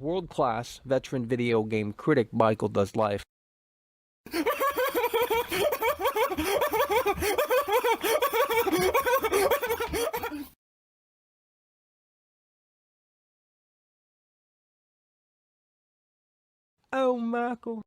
world-class veteran video game critic Michael Does Life. Oh, Michael.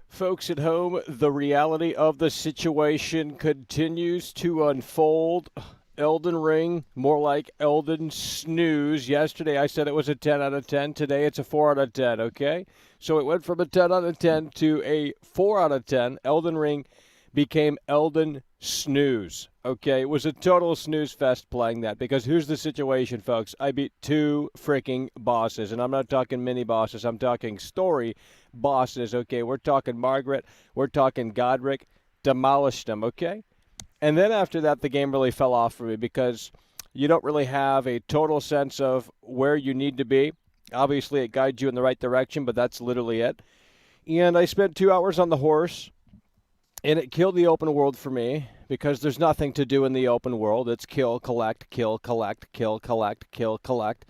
Folks at home, the reality of the situation continues to unfold. Elden Ring, more like Elden Snooze. Yesterday I said it was a 10 out of 10. Today it's a 4 out of 10, okay? So it went from a 10 out of 10 to a 4 out of 10. Elden Ring became Elden Snooze, okay? It was a total snooze fest playing that because here's the situation, folks. I beat 2 freaking bosses, and I'm not talking mini bosses. I'm talking story bosses, okay? We're talking Margaret. We're talking Godric. Demolished them, okay? And then after that, the game really fell off for me because you don't really have a total sense of where you need to be. Obviously, it guides you in the right direction, but that's literally it. And I spent 2 hours on the horse, and it killed the open world for me because there's nothing to do in the open world. It's kill, collect, kill, collect, kill, collect, kill, collect.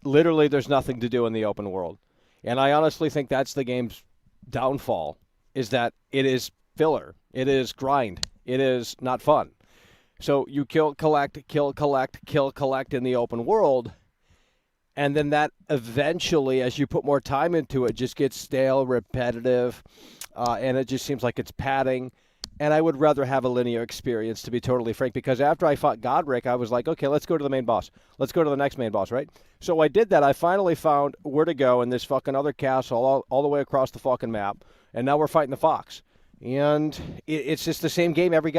Literally, there's nothing to do in the open world. And I honestly think that's the game's downfall, is that it is filler. It is grind. It is not fun. So you kill, collect, kill, collect, kill, collect in the open world, and then that eventually, as you put more time into it, just gets stale, repetitive, and it just seems like it's padding. And I would rather have a linear experience, to be totally frank, because after I fought Godric, I was like, okay, let's go to the main boss. Let's go to the next main boss, right? So I did that. I finally found where to go in this fucking other castle all the way across the fucking map, and now we're fighting the fox. And it's just the same game every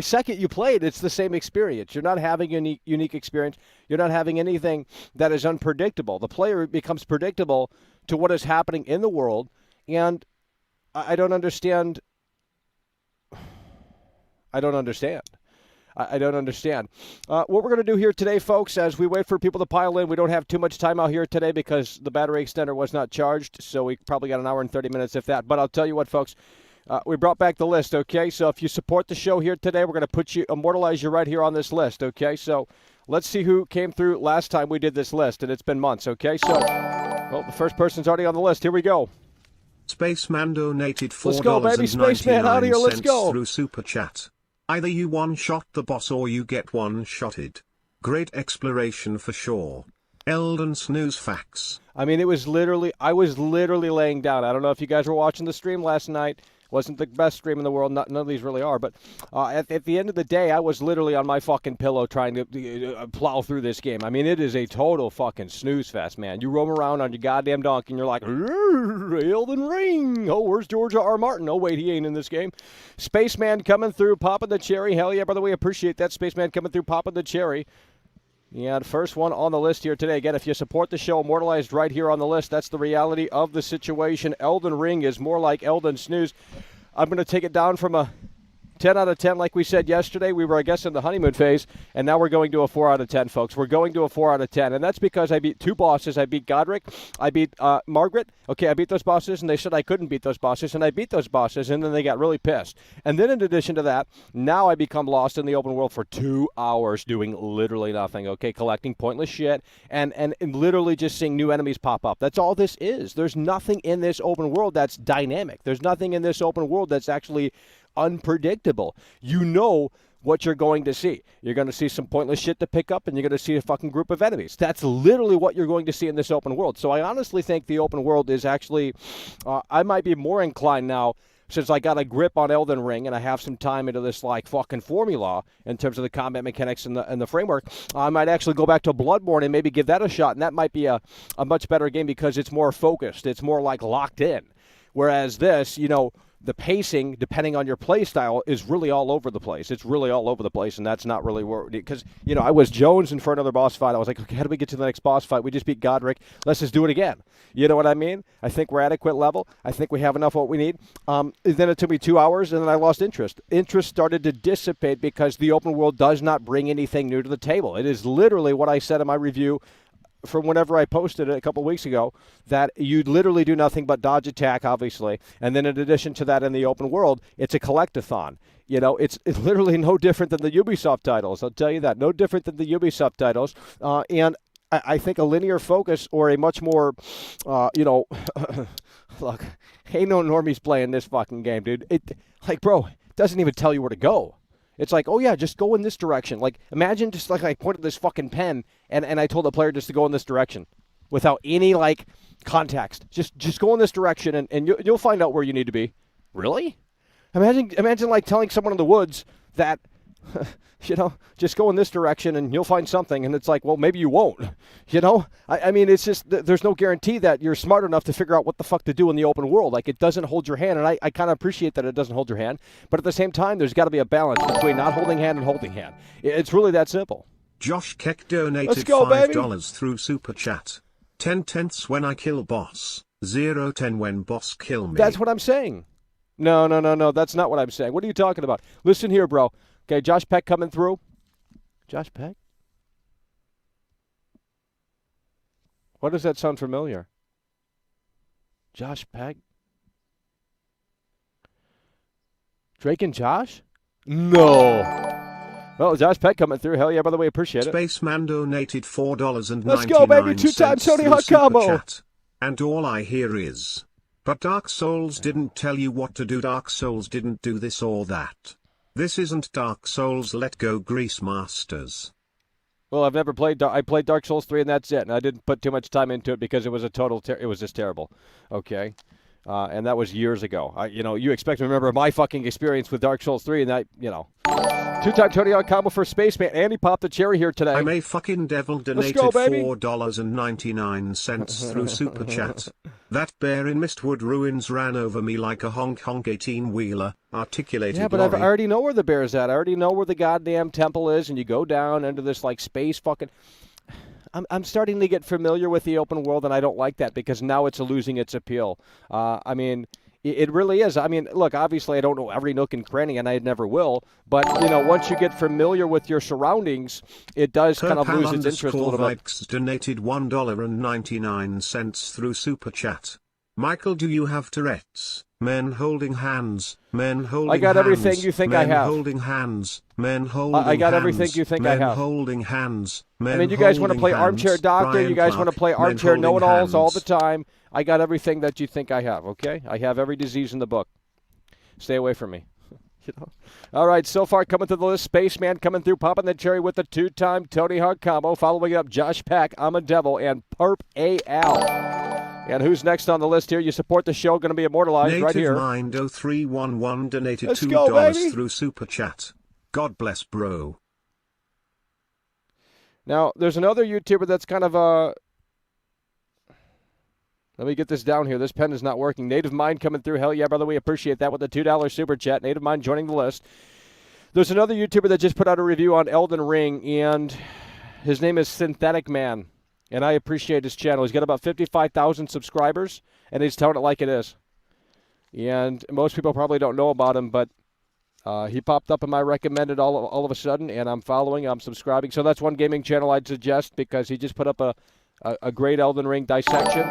second you play it, it's the same experience. You're not having a unique experience. You're not having anything that is unpredictable. The player becomes predictable to what is happening in the world, and I don't understand. I don't understand. What we're going to do here today, folks, as we wait for people to pile in, we don't have too much time out here today because the battery extender was not charged, so we probably got an hour and 30 minutes, if that. But I'll tell you what, folks, we brought back the list, okay? So if you support the show here today, we're going to immortalize you right here on this list, okay? So let's see who came through last time we did this list, and it's been months, okay? So, well, the first person's already on the list. Here we go. Spaceman donated Let's go, baby. Spaceman, out of here. Let's go. Through Super Chat. Either you one-shot the boss or you get one-shotted. Great exploration for sure. Elden Snooze facts. I mean, I was literally laying down. I don't know if you guys were watching the stream last night. Wasn't the best stream in the world. None of these really are. But at the end of the day, I was literally on my fucking pillow trying to plow through this game. I mean, it is a total fucking snooze fest, man. You roam around on your goddamn donkey and you're like, Elden Ring. Oh, where's George R. Martin? Oh, wait, he ain't in this game. Spaceman coming through, popping the cherry. Hell yeah, by the way, appreciate that. Spaceman coming through, popping the cherry. Yeah, the first one on the list here today. Again, if you support the show, immortalized right here on the list. That's the reality of the situation. Elden Ring is more like Elden Snooze. I'm going to take it down from a 10 out of 10 like we said yesterday. We were, I guess, in the honeymoon phase, and now we're going to a 4 out of 10, folks. We're going to a 4 out of 10, and that's because I beat 2 bosses. I beat Godric. I beat Margaret. Okay, I beat those bosses, and they said I couldn't beat those bosses, and I beat those bosses, and then they got really pissed. And then in addition to that, now I become lost in the open world for 2 hours doing literally nothing, okay, collecting pointless shit and literally just seeing new enemies pop up. That's all this is. There's nothing in this open world that's dynamic. There's nothing in this open world that's actually unpredictable. You know what you're going to see. You're going to see some pointless shit to pick up, and you're going to see a fucking group of enemies. That's literally what you're going to see in this open world. So I honestly think the open world is actually, I might be more inclined now, since I got a grip on Elden Ring and I have some time into this like fucking formula in terms of the combat mechanics and the framework, I might actually go back to Bloodborne and maybe give that a shot, and that might be a much better game because it's more focused. It's more like locked in. Whereas this, the pacing, depending on your play style, is really all over the place. It's really all over the place, and that's not really where, because, I was jonesing for another boss fight. I was like, okay, how do we get to the next boss fight? We just beat Godric. Let's just do it again. You know what I mean? I think we're adequate level. I think we have enough of what we need. Then it took me 2 hours, and then I lost interest. Interest started to dissipate because the open world does not bring anything new to the table. It is literally what I said in my review from whenever I posted it a couple weeks ago, that you literally do nothing but dodge attack, obviously. And then in addition to that, in the open world, it's a collectathon. It's literally no different than the Ubisoft titles. I'll tell you that. No different than the Ubisoft titles. And I think a linear focus or a much more, look, ain't no normies playing this fucking game, dude. Bro, it doesn't even tell you where to go. It's like, oh yeah, just go in this direction. Like, imagine just like I pointed this fucking pen and I told the player just to go in this direction without any context. Just go in this direction and you'll find out where you need to be. Really? Imagine like telling someone in the woods that, just go in this direction and you'll find something. And it's like, well, maybe you won't. I mean, it's just there's no guarantee that you're smart enough to figure out what the fuck to do in the open world. Like, it doesn't hold your hand. And I kind of appreciate that it doesn't hold your hand. But at the same time, there's got to be a balance between not holding hand and holding hand. It's really that simple. Josh Keck donated Let's go, $5 through Super Chat. 10/10 when I kill boss. 0/10 when boss kill me. That's what I'm saying. No. That's not what I'm saying. What are you talking about? Listen here, bro. Okay, Josh Peck coming through. Josh Peck? Why does that sound familiar? Josh Peck? Drake and Josh? No. Well, Josh Peck coming through. Hell yeah, by the way, appreciate it. Spaceman donated $4.99. Let's go, baby. 2-time Tony Hawk combo. And all I hear is, but Dark Souls didn't tell you what to do. Dark Souls didn't do this or that. This isn't Dark Souls. Let go, Grease Masters. Well, I've never played. I played Dark Souls 3, and that's it. And I didn't put too much time into it because it was it was just terrible. Okay, and that was years ago. You expect to remember my fucking experience with Dark Souls 3, and that, 2-time Tony Hawk combo for Spaceman. Andy popped the cherry here today. I'm a fucking devil donated $4.99 through Super Chat. That bear in Mistwood Ruins ran over me like a honk 18-wheeler, articulated. Yeah, but I already know where the bear's at. I already know where the goddamn temple is, and you go down into this space fucking... I'm starting to get familiar with the open world, and I don't like that because now it's losing its appeal. It really is. I mean, look, obviously I don't know every nook and cranny, and I never will. But, once you get familiar with your surroundings, it does kind of lose its interest a little bit. Donated $1.99 through Super Chat. Michael, do you have Tourette's? Men holding hands. Men holding hands. I got everything you think I have. Men holding hands. Men holding hands. I got everything you think I have. Men holding hands. I mean, you guys want to play armchair doctor. You guys want to play armchair know-it-alls all the time. I got everything that you think I have, okay? I have every disease in the book. Stay away from me. All right, so far coming to the list, Spaceman coming through, popping the cherry with the 2-time Tony Hawk combo. Following up, Josh Pack, I'm a Devil, and Perp AL. And who's next on the list here? You support the show, going to be immortalized right here. Native Mind 0311 donated Let's $2 go, baby. Through Super Chat. God bless, bro. Now, there's another YouTuber that's kind of let me get this down here. This pen is not working. Native Mind coming through. Hell yeah, brother. We appreciate that with the $2 Super Chat. Native Mind joining the list. There's another YouTuber that just put out a review on Elden Ring, and his name is Synthetic Man. And I appreciate his channel. He's got about 55,000 subscribers, and he's telling it like it is. And most people probably don't know about him, but he popped up in my recommended all of a sudden, and I'm following, I'm subscribing. So that's one gaming channel I'd suggest because he just put up a great Elden Ring dissection,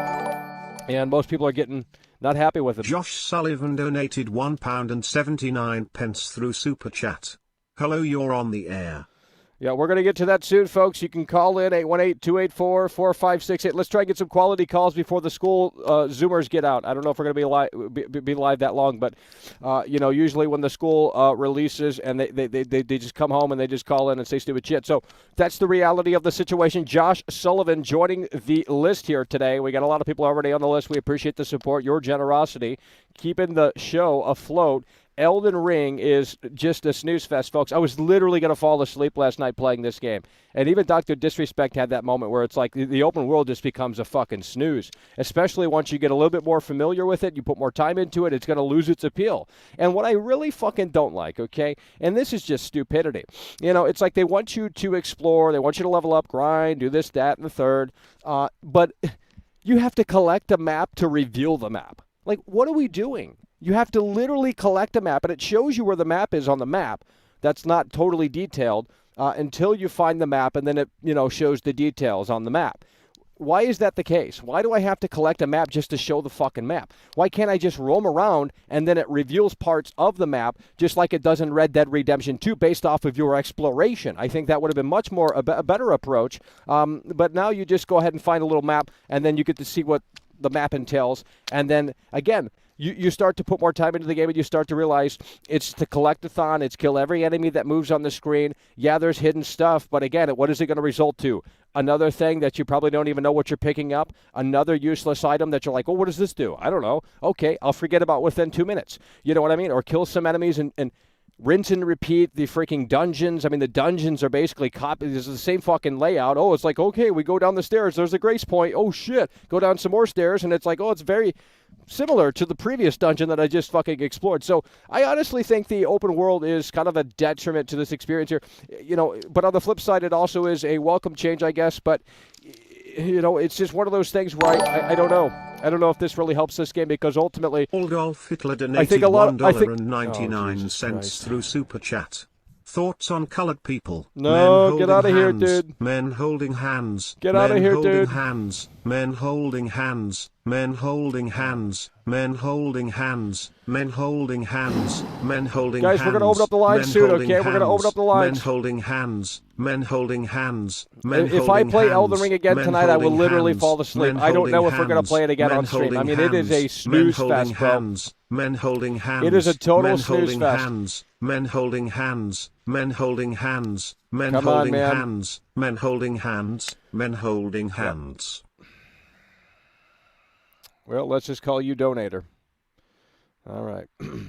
and most people are getting not happy with it. Josh Sullivan donated £1.79 through Super Chat. Hello, you're on the air. Yeah, we're going to get to that soon, folks. You can call in 818-284-4568. Let's try and get some quality calls before the school Zoomers get out. I don't know if we're going to be live that long, but usually when the school releases and they just come home and they just call in and say stupid shit. So that's the reality of the situation. Josh Sullivan joining the list here today. We got a lot of people already on the list. We appreciate the support, your generosity, keeping the show afloat. Elden Ring is just a snooze fest, folks. I was literally going to fall asleep last night playing this game. And even Dr. Disrespect had that moment where it's like the open world just becomes a fucking snooze. Especially once you get a little bit more familiar with it, you put more time into it, it's going to lose its appeal. And what I really fucking don't like, okay, and this is just stupidity. It's like they want you to explore, they want you to level up, grind, do this, that, and the third. But you have to collect a map to reveal the map. Like, what are we doing? You have to literally collect a map, and it shows you where the map is on the map. That's not totally detailed until you find the map, and then it shows the details on the map. Why is that the case? Why do I have to collect a map just to show the fucking map? Why can't I just roam around and then it reveals parts of the map just like it does in Red Dead Redemption 2 based off of your exploration? I think that would have been much more a better approach. But now you just go ahead and find a little map and then you get to see what the map entails. And then, again, you start to put more time into the game and you start to realize it's the collect-a-thon, it's kill every enemy that moves on the screen. Yeah, there's hidden stuff, but again, what is it going to result to? Another thing that you probably don't even know what you're picking up, another useless item that you're like, well, what does this do? I don't know. Okay, I'll forget about within 2 minutes. You know what I mean? Or kill some enemies and rinse and repeat the freaking dungeons. I mean, the dungeons are basically copies. It's the same fucking layout. Oh, it's like, okay, we go down the stairs. There's a grace point. Oh, shit. Go down some more stairs, and it's like, oh, it's very similar to the previous dungeon that I just fucking explored. So I honestly think the open world is kind of a detriment to this experience here. You know, but on the flip side, it also is a welcome change, I guess. But, you know, it's just one of those things where I don't know. I don't know if this really helps this game because ultimately, Oldolf Hitler donated I think a lot. $1.99 through Super Chat. Thoughts on colored people? No, get out of here, dude. Men holding hands. Get out of here, dude. Hands. Men holding hands. Men holding hands. Men holding hands. Men holding hands. Men holding hands. Guys, we're gonna open up the lines soon, okay? We're gonna open up the lines. Men holding hands. Men holding hands. If I play Elden Ring again tonight, I will literally fall asleep. I don't know if we're gonna play it again on stream. I mean, it is a snooze fest, bro. Men holding hands. It is a total snooze fest. Men holding hands. Men holding hands. Men Come on, holding man. hands. Men holding hands. Men holding hands. Well, let's just call you Donator. All right. You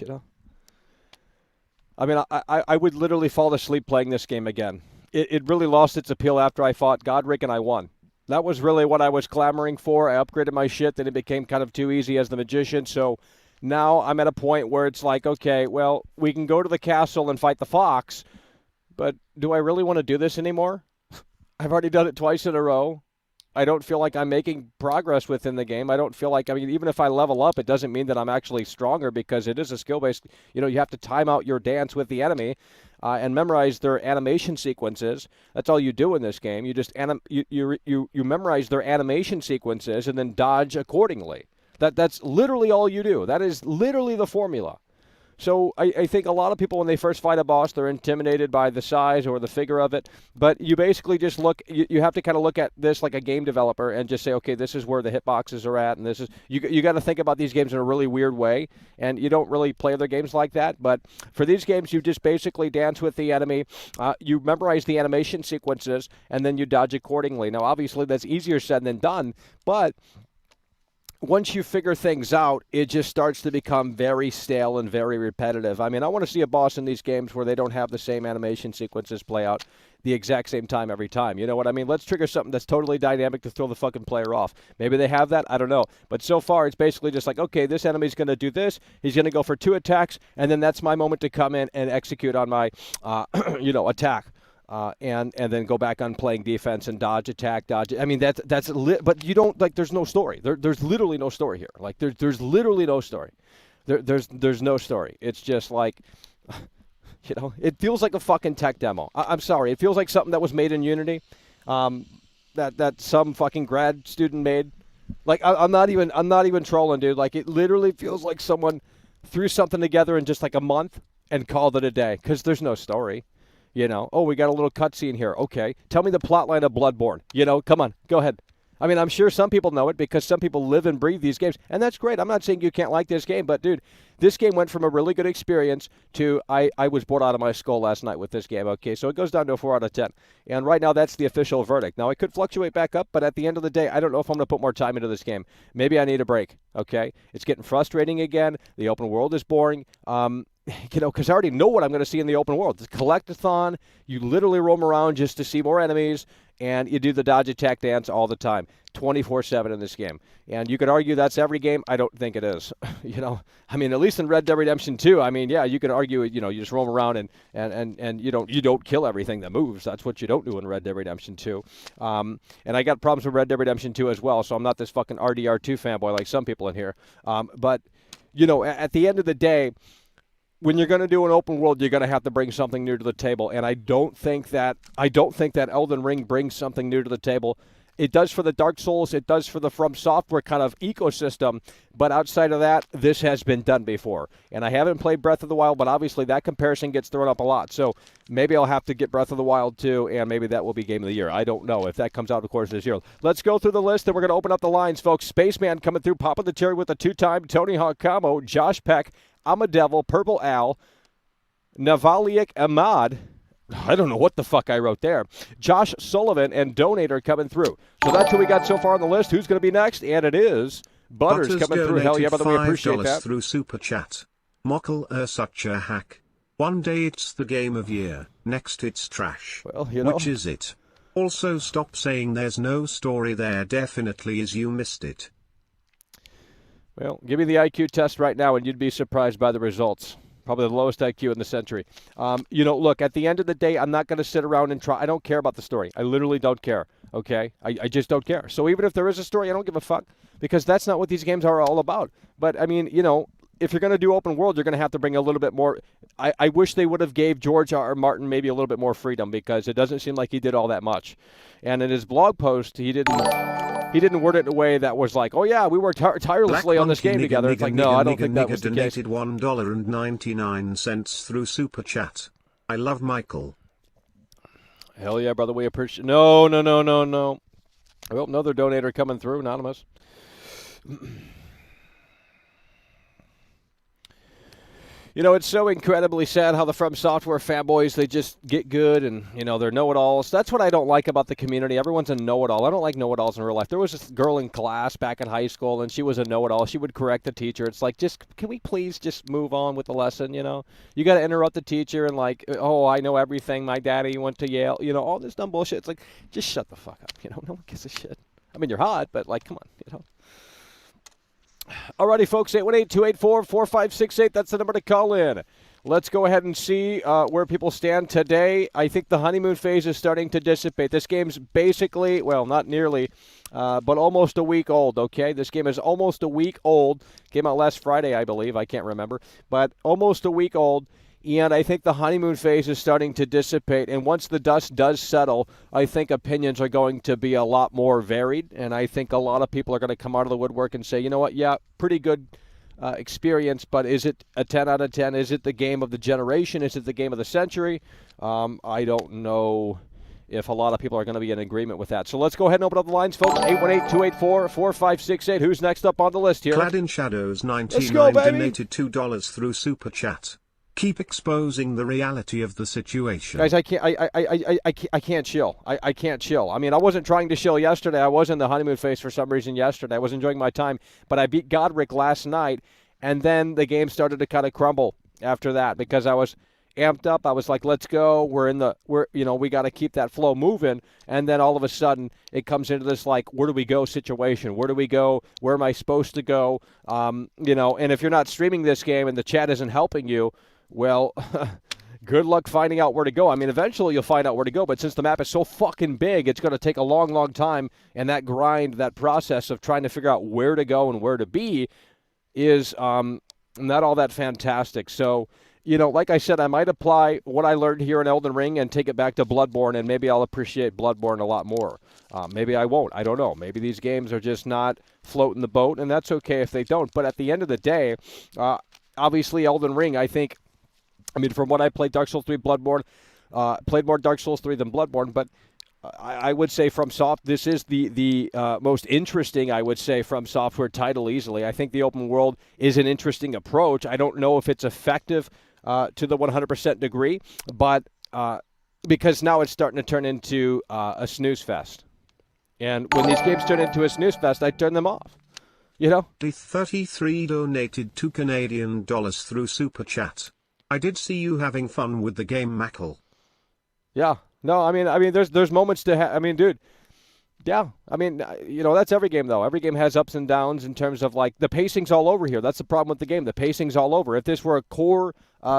know? I mean, I would literally fall asleep playing this game again. It really lost its appeal after I fought Godric and I won. That was really what I was clamoring for. I upgraded my shit, then it became kind of too easy as the magician, so now I'm at a point where it's like, okay, well, we can go to the castle and fight the fox, but do I really want to do this anymore? I've already done it twice in a row. I don't feel like I'm making progress within the game. I don't feel like, I mean, even if I level up, it doesn't mean that I'm actually stronger because it is a skill-based, you know, you have to time out your dance with the enemy and memorize their animation sequences. That's all you do in this game. You just, you memorize their animation sequences and then dodge accordingly. That's literally all you do. That is literally the formula. So I think a lot of people, when they first fight a boss, they're intimidated by the size or the figure of it. But you basically just look, you have to kind of look at this like a game developer and just say, okay, this is where the hitboxes are at. And this is, you got to think about these games in a really weird way. And you don't really play other games like that. But for these games, you just basically dance with the enemy. You memorize the animation sequences, and then you dodge accordingly. Now, obviously, that's easier said than done. But once you figure things out, it just starts to become very stale and very repetitive. I mean, I want to see a boss in these games where they don't have the same animation sequences play out the exact same time every time. You know what I mean? Let's trigger something that's totally dynamic to throw the fucking player off. Maybe they have that. I don't know. But so far, it's basically just like, okay, this enemy's going to do this. He's going to go for 2 attacks, and then that's my moment to come in and execute on my, attack. And then go back on playing defense and dodge, attack, dodge. I mean, but you don't, like, there's no story. There's literally no story here. Like, there's literally no story. There's no story. It's just like, you know, it feels like a fucking tech demo. I'm sorry. It feels like something that was made in Unity, that some fucking grad student made. Like, I'm not even trolling, dude. Like, it literally feels like someone threw something together in just like a month and called it a day because there's no story. You know, oh, we got a little cutscene here. Okay, tell me the plot line of Bloodborne. You know, come on, go ahead. I mean, I'm sure some people know it because some people live and breathe these games, and that's great. I'm not saying you can't like this game, but, dude, this game went from a really good experience to I was bored out of my skull last night with this game. Okay, so it goes down to a 4 out of 10. And right now, that's the official verdict. Now, it could fluctuate back up, but at the end of the day, I don't know if I'm going to put more time into this game. Maybe I need a break, okay? It's getting frustrating again. The open world is boring. You know, because I already know what I'm going to see in the open world. It's a collect-a-thon. You literally roam around just to see more enemies, and you do the dodge attack dance all the time, 24/7 in this game. And you could argue that's every game. I don't think it is. You know, I mean, at least in Red Dead Redemption 2, I mean, yeah, you could argue, you know, you just roam around and you don't kill everything that moves. That's what you don't do in Red Dead Redemption 2. And I got problems with Red Dead Redemption 2 as well, so I'm not this fucking RDR2 fanboy like some people in here. But, you know, at the end of the day, when you're going to do an open world, you're going to have to bring something new to the table, and I don't think that Elden Ring brings something new to the table. It does for the Dark Souls, it does for the From Software kind of ecosystem, but outside of that, this has been done before. And I haven't played Breath of the Wild, but obviously that comparison gets thrown up a lot. So maybe I'll have to get Breath of the Wild too, and maybe that will be Game of the Year. I don't know if that comes out, of course, this year. Let's go through the list, and we're going to open up the lines, folks. Spaceman coming through, popping the cherry with a two-time, Tony Hawk Camo, Josh Peck, I'm a Devil, Purple Al, Navaliak Ahmad, I don't know what the fuck I wrote there. Josh Sullivan and Donator coming through. So that's who we got so far on the list. Who's going to be next? And it is Butters coming through. Hell yeah, brother, we appreciate that. Through Super Chat. Mockle such a hack. One day it's the game of year, next it's trash. Well, you know. Which is it? Also stop saying there's no story there, definitely is, you missed it. Well, give me the IQ test right now and you'd be surprised by the results. Probably the lowest IQ in the century. Look, at the end of the day, I'm not going to sit around and try. I don't care about the story. I literally don't care, okay? I just don't care. So even if there is a story, I don't give a fuck because that's not what these games are all about. But, I mean, if you're going to do open world, you're going to have to bring a little bit more. I wish they would have gave George R. Martin maybe a little bit more freedom because it doesn't seem like he did all that much. And in his blog post, he didn't word it in a way that was like, oh, yeah, we worked tirelessly on this game together. It's like, no, I don't think that was the case. Donated $1.99 through Super Chat. I love Michael. Hell yeah, brother, we appreciate. No. Well, another donator coming through, anonymous. It's so incredibly sad how the From Software fanboys, they just get good and, they're know-it-alls. That's what I don't like about the community. Everyone's a know-it-all. I don't like know-it-alls in real life. There was this girl in class back in high school, and she was a know-it-all. She would correct the teacher. It's like, can we please just move on with the lesson, You got to interrupt the teacher and like, oh, I know everything. My daddy went to Yale. All this dumb bullshit. It's like, just shut the fuck up. No one gives a shit. I mean, you're hot, but like, come on, Alrighty, folks, 818-284-4568. That's the number to call in. Let's go ahead and see where people stand today. I think the honeymoon phase is starting to dissipate. This game's basically, well, not nearly, but almost a week old, okay? This game is almost a week old. Came out last Friday, I believe. I can't remember. But almost a week old. And I think the honeymoon phase is starting to dissipate. And once the dust does settle, I think opinions are going to be a lot more varied. And I think a lot of people are going to come out of the woodwork and say, you know what, yeah, pretty good experience, but is it a 10 out of 10? Is it the game of the generation? Is it the game of the century? I don't know if a lot of people are going to be in agreement with that. So let's go ahead and open up the lines, folks. 818-284-4568. Who's next up on the list here? Clad in Shadows 99 donated $2 through Super Chat. Keep exposing the reality of the situation. Guys, I can't chill. I can't chill. I mean, I wasn't trying to chill yesterday. I was in the honeymoon phase for some reason yesterday. I was enjoying my time, but I beat Godric last night, and then the game started to kind of crumble after that because I was amped up. I was like, let's go. We got to keep that flow moving. And then all of a sudden it comes into this like, where do we go situation? Where do we go? Where am I supposed to go? And if you're not streaming this game and the chat isn't helping you, well, good luck finding out where to go. I mean, eventually you'll find out where to go, but since the map is so fucking big, it's going to take a long, long time, and that grind, that process of trying to figure out where to go and where to be is not all that fantastic. So, like I said, I might apply what I learned here in Elden Ring and take it back to Bloodborne, and maybe I'll appreciate Bloodborne a lot more. Maybe I won't. I don't know. Maybe these games are just not floating the boat, and that's okay if they don't. But at the end of the day, obviously Elden Ring, from what I played, Dark Souls 3, Bloodborne, played more Dark Souls 3 than Bloodborne, but I would say this is the most interesting, I would say, From Software title easily. I think the open world is an interesting approach. I don't know if it's effective to the 100% degree, but because now it's starting to turn into a snooze fest. And when these games turn into a snooze fest, I turn them off. The 33 donated $2 Canadian through Super Chat. I did see you having fun with the game, Mackle. Yeah. No, I mean, there's moments to dude. Yeah. That's every game, though. Every game has ups and downs in terms of, like, the pacing's all over here. That's the problem with the game. The pacing's all over. If this were a core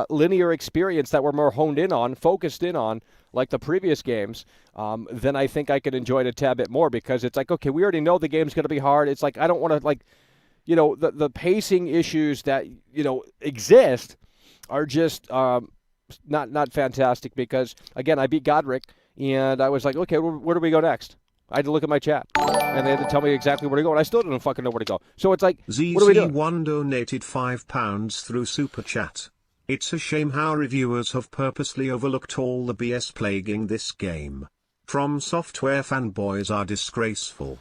linear experience that we're more honed in on, focused in on, like the previous games, then I think I could enjoy it a tad bit more because it's like, okay, we already know the game's going to be hard. It's like, I don't want to, like, the pacing issues that, exist are just not fantastic because, again, I beat Godric, and I was like, okay, where do we go next? I had to look at my chat, and they had to tell me exactly where to go, and I still didn't fucking know where to go. So it's like, what do we do? ZZ1 donated £5 through Super Chat. It's a shame how reviewers have purposely overlooked all the BS plaguing this game. From Software fanboys are disgraceful.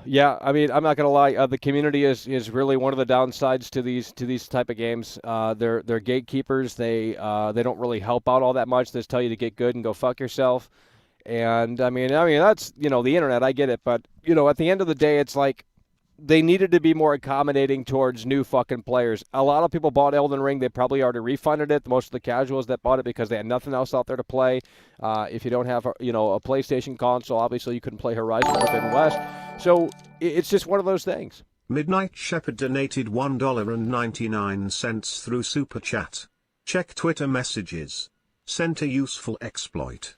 Yeah, I mean, I'm not gonna lie. The community is really one of the downsides to these type of games. They're gatekeepers. They don't really help out all that much. They just tell you to get good and go fuck yourself. And I mean that's the internet. I get it, but at the end of the day, it's like they needed to be more accommodating towards new fucking players. A lot of people bought Elden Ring. They probably already refunded it. Most of the casuals that bought it because they had nothing else out there to play. If you don't have a PlayStation console, obviously you couldn't play Horizon Forbidden West. So it's just one of those things. Midnight Shepherd donated $1.99 through Super Chat. Check Twitter messages. Sent a useful exploit.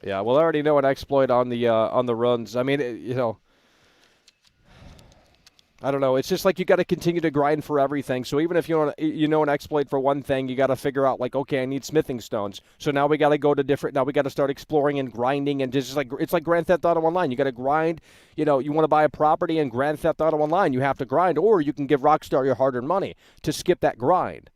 Yeah, well, I already know an exploit on the runs. I mean, I don't know. It's just like you got to continue to grind for everything. So even if you know an exploit for one thing, you got to figure out like, okay, I need smithing stones. So now we got to go to different. Now we got to start exploring and grinding, and just like it's like Grand Theft Auto Online. You got to grind. You want to buy a property in Grand Theft Auto Online, you have to grind, or you can give Rockstar your hard-earned money to skip that grind.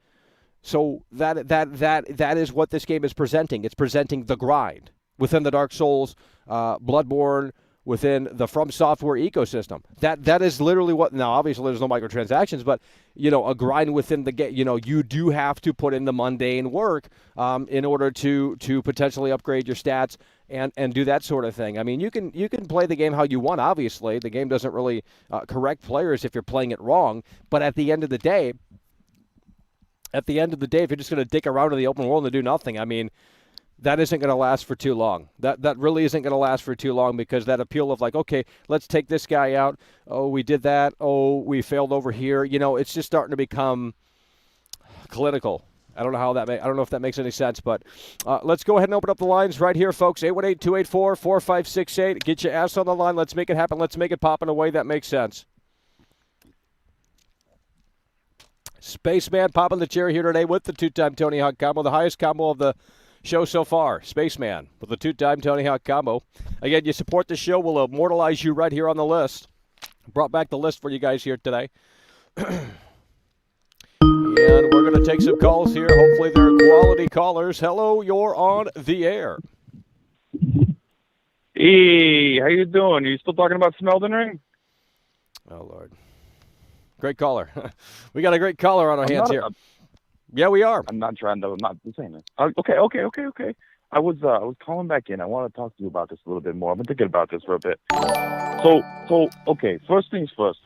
So that is what this game is presenting. It's presenting the grind within the Dark Souls, Bloodborne, within the From Software ecosystem. That is literally what. Now, obviously, there's no microtransactions, but a grind within the game. You do have to put in the mundane work in order to potentially upgrade your stats and do that sort of thing. I mean, you can play the game how you want. Obviously, the game doesn't really correct players if you're playing it wrong. But at the end of the day, if you're just going to dick around in the open world and do nothing, I mean, that isn't going to last for too long. That really isn't going to last for too long, because that appeal of like, okay, let's take this guy out. Oh, we did that. Oh, we failed over here. It's just starting to become clinical. I don't know if that makes any sense, but let's go ahead and open up the lines right here, folks. 818-284-4568. Get your ass on the line. Let's make it happen. Let's make it pop in a way that makes sense. Spaceman popping the cherry here today with the two-time Tony Hawk combo, the highest combo of the show so far. Spaceman with the two-time Tony Hawk combo. Again, you support the show, we'll immortalize you right here on the list. Brought back the list for you guys here today. And we're going to take some calls here. Hopefully they're quality callers. Hello, you're on the air. Hey, how you doing? Are you still talking about some Elden Ring? Oh, Lord. Great caller. We got a great caller on our hands here. Yeah, we are. I'm not saying it. Okay. I was calling back in. I want to talk to you about this a little bit more. I've been thinking about this for a bit. So okay. First things first.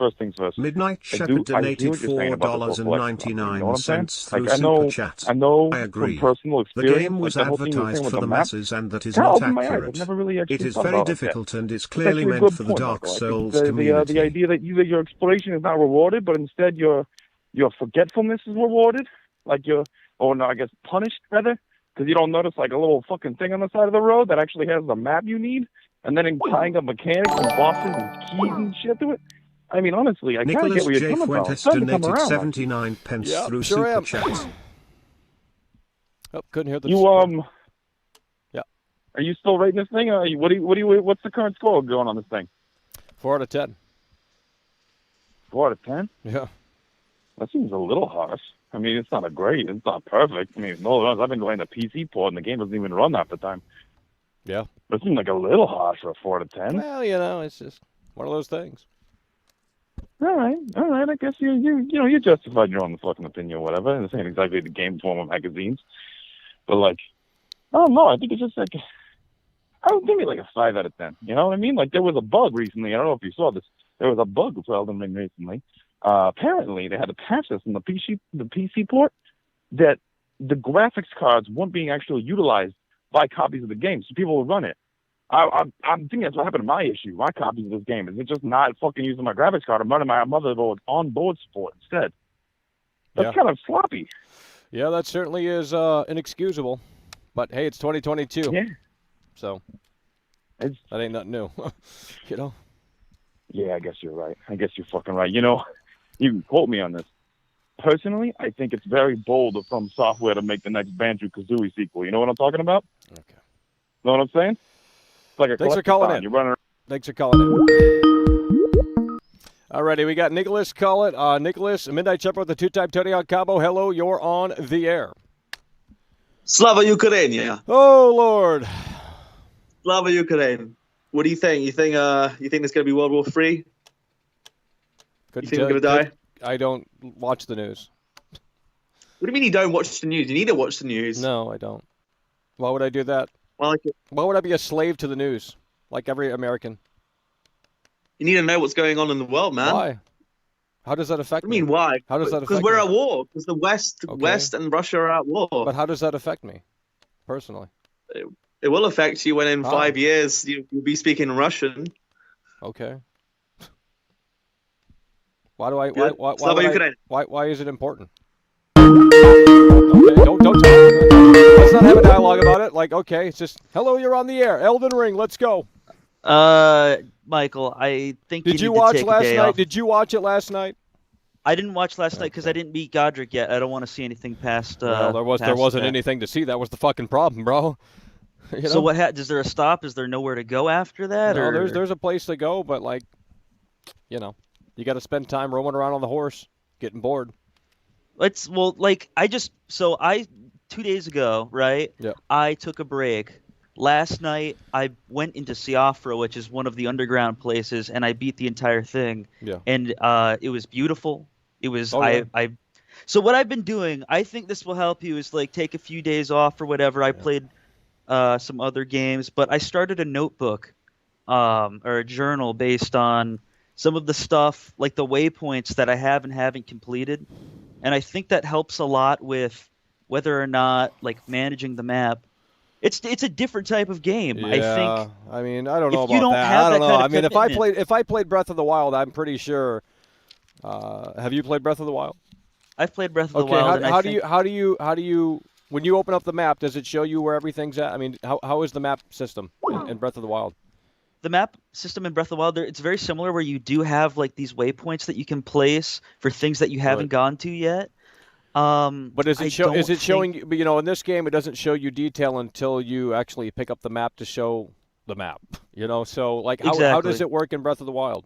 Midnight Shepherd donated $4.99 through Super Chat. I know I agree. from personal The experience. game was advertised for the masses, and that is Kinda not opened my eyes. I've accurate. never really actually It is thought very about it difficult, yet. and it's That's clearly actually a meant good for the point, Dark Michael. I Souls think community. the idea that your exploration is not rewarded, but instead your forgetfulness is rewarded, punished rather, because you don't notice like a little fucking thing on the side of the road that actually has the map you need, and then in tying up mechanics and bosses and keys and shit to it. I mean, honestly, I kind of Nicholas get where J. you're coming from. Fuentes It's starting to come donated around. 79 pence Yep, through sure Super am. Chat. Oh, couldn't hear the. Yeah. Are you still rating this thing? What's the current score going on this thing? 4 out of 10. 4 out of 10? Yeah. That seems a little harsh. I mean, it's not perfect. I mean, no, I've been going to PC port, and the game doesn't even run half the time. Yeah. But it seems like a little harsh for a 4 out of 10. Well, it's just one of those things. All right. I guess you justified your own fucking opinion or whatever. And this ain't exactly the game form of magazines, but like, I don't know. I think it's just like, I would give it like a 5 out of 10. You know what I mean? Like there was a bug recently. I don't know if you saw this. There was a bug with Elden Ring recently. Apparently, they had to patch this in the PC port that the graphics cards weren't being actually utilized by copies of the game, so people would run it. I'm thinking that's what happened to my issue. My copies of this game is it just not fucking using my graphics card. I'm running my motherboard onboard support instead. That's kind of sloppy. Yeah, that certainly is inexcusable. But hey, it's 2022. Yeah. So that ain't nothing new. You know. Yeah, I guess you're right. I guess you're fucking right. You know, you can quote me on this. personally, I think it's very bold of From Software to make the next Banjo-Kazooie sequel. You know what I'm talking about? Okay. Know what I'm saying? It's like a Thanks for calling collectathon. in. You're running around. Thanks for calling in. Alrighty, we got Nicholas call it. Nicholas, Midnight Chopper with the two-time Tony Hawk combo. Hello, you're on the air. Slava Ukraine. Oh Lord. Slava Ukraine. What do you think? You think there's gonna be World War III? You think we're gonna die? I don't watch the news. What do you mean you don't watch the news? You need to watch the news. No, I don't. Why would I do that? Well, Why would I be a slave to the news, like every American? you need to know what's going on in the world, man. Why? How does that affect I mean, me? why? How does that affect Because we're me? at war. Because the West and Russia are at war. But how does that affect me, personally? It will affect you when in How? 5 years you'll be speaking Russian. Okay. Why do I? Good. Why Slava would I- Ukraine. why is it important? Okay, don't talk. Let's not have a dialogue about it. Like, okay, it's just hello, you're on the air. Elden Ring, let's go. Michael, I think Did you you need watch to take a last day night? off. Did you watch it last night? I didn't watch last night because I Okay. didn't beat Godric yet. I don't want to see anything past. Well, there past wasn't that. anything to see. That was the fucking problem, bro. You know? So what? Is there a stop? Is there nowhere to go after that? No, or... there's a place to go, but like, you know, you got to spend time roaming around on the horse, getting bored. I 2 days ago, right? Yeah. I took a break. Last night I went into Siofra, which is one of the underground places, and I beat the entire thing. Yeah. And it was beautiful. It was Oh, yeah. So what I've been doing, I think this will help you, is like take a few days off or whatever. I played some other games, but I started a notebook or a journal based on some of the stuff, like the waypoints that I have and haven't completed. And I think that helps a lot with whether or not like managing the map. It's a different type of game. Yeah, I think I mean, I don't know if you about don't that. have I don't that know. kind I of mean, commitment- if I played Breath of the Wild, I'm pretty sure. Have you played Breath of the Wild? I've played Breath of the Okay, Wild. how do you when you open up the map, does it show you where everything's at? I mean, how is the map system in Breath of the Wild? The map system in Breath of the Wild, it's very similar where you do have like these waypoints that you can place for things that you haven't Right. gone to yet. But is I it show? Is don't it showing? You know, in this game, it doesn't show you detail until you actually pick up the map to show the map. You know, so like, how does Exactly. it work in Breath of the Wild?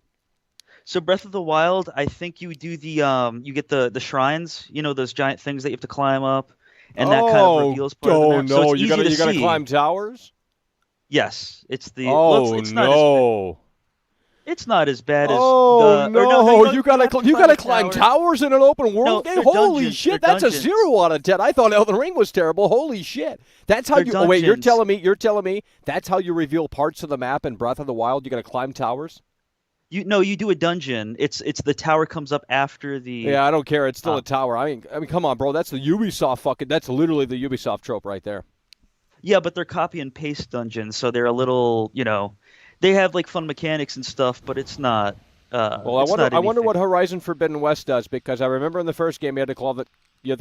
So Breath of the Wild, I think you do you get the shrines, you know, those giant things that you have to climb up, and that kind of reveals part of the map. So no, it's you easy gotta to you gotta see. climb towers. Yes, it's the. Oh it's not no! It's not as bad as. Oh or no! You gotta have to climb towers. towers in an open world No, game. they're Holy dungeons. shit! They're That's a dungeons. 0 out of 10. I thought Elden Ring was terrible. Holy shit! That's how They're you. Oh wait, you're dungeons. telling me that's how you reveal parts of the map in Breath of the Wild. You gotta climb towers. You do a dungeon. It's the tower comes up after the. Yeah, I don't care. It's still a tower. I mean, come on, bro. That's the Ubisoft fucking. That's literally the Ubisoft trope right there. Yeah, but they're copy and paste dungeons, so they're a little, they have like fun mechanics and stuff, but it's not. Well, it's not I wonder anything. what Horizon Forbidden West does, because I remember in the first game you had to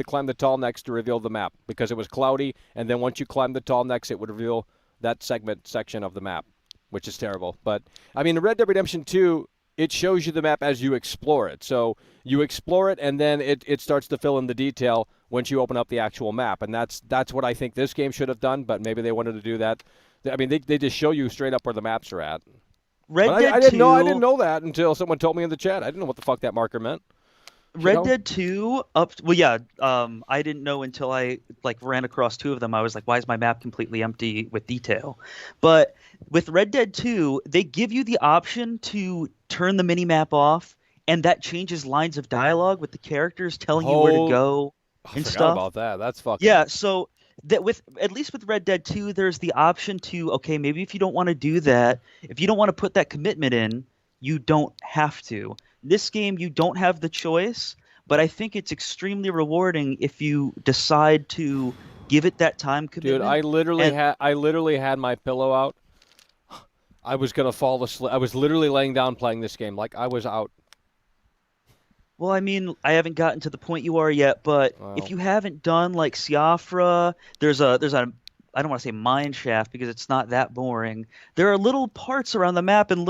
climb the tall necks to reveal the map because it was cloudy, and then once you climbed the tall necks, it would reveal that section of the map, which is terrible. But I mean, in Red Dead Redemption 2, it shows you the map as you explore it. So you explore it, and then it starts to fill in the detail once you open up the actual map, and that's what I think this game should have done. But maybe they wanted to do that. I mean, they just show you straight up where the maps are at. Red But Dead I didn't 2, know. I didn't know that until someone told me in the chat. I didn't know what the fuck that marker meant. Red Dead 2 I didn't know until I like ran across two of them. I was like, why is my map completely empty with detail? But with Red Dead 2, they give you the option to turn the mini map off, and that changes lines of dialogue with the characters telling you where to go I and forgot stuff. about that. That's fucking. Yeah, so that at least with Red Dead 2, there's the option to, okay, maybe if you don't want to do that, if you don't want to put that commitment in, you don't have to. This game, you don't have the choice, but I think it's extremely rewarding if you decide to give it that time commitment. Dude, I literally had my pillow out. I was gonna fall asleep. I was literally laying down playing this game, like I was out. Well, I mean, I haven't gotten to the point you are yet, but Wow. if you haven't done like Siofra, there's a I don't want to say mine shaft because it's not that boring. There are little parts around the map and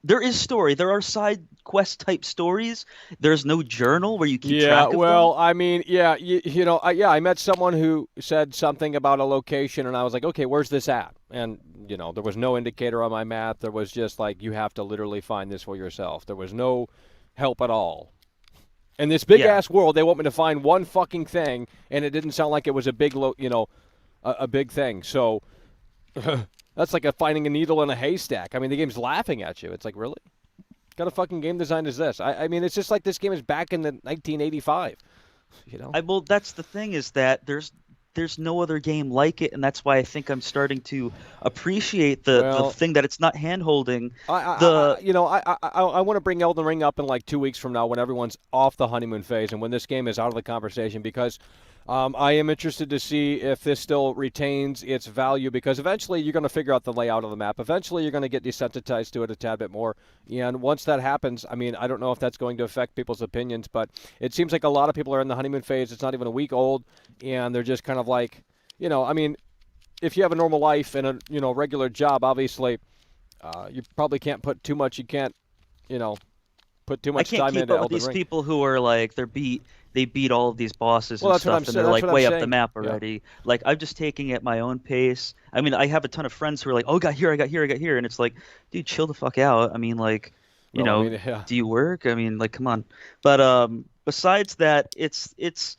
there is story. There are side quest type stories. There's no journal where you keep Yeah, track of well, them. I mean, yeah, I met someone who said something about a location, and I was like, okay, where's this at? And there was no indicator on my map. There was just like, you have to literally find this for yourself. There was no help at all. In this big Yeah. ass world, they want me to find one fucking thing, and it didn't sound like it was a big, a big thing. So that's like finding a needle in a haystack. I mean, the game's laughing at you. It's like, really? What kind of fucking game design is this? I mean, it's just like this game is back in the 1985. Well, that's the thing is that there's no other game like it, and that's why I think I'm starting to appreciate the thing that it's not hand holding. I want to bring Elden Ring up in like 2 weeks from now when everyone's off the honeymoon phase and when this game is out of the conversation, because I am interested to see if this still retains its value, because eventually you're going to figure out the layout of the map. Eventually you're going to get desensitized to it a tad bit more. And once that happens, I mean, I don't know if that's going to affect people's opinions, but it seems like a lot of people are in the honeymoon phase. It's not even a week old, and they're just kind of like, I mean, if you have a normal life and a regular job, obviously you probably can't put too much. You can't, put too much time into I can't keep up with Elden these Ring. people who are like they beat all of these bosses Well, and that's what I'm stuff, and saying. they're That's like what way I'm up the saying. map Yeah. already. Like I'm just taking it at my own pace. I mean, I have a ton of friends who are like, "Oh, I got here, I got here, I got here," and it's like, dude, chill the fuck out. I mean, like, Well, I mean, yeah. do you work? I mean, like, come on. But besides that, it's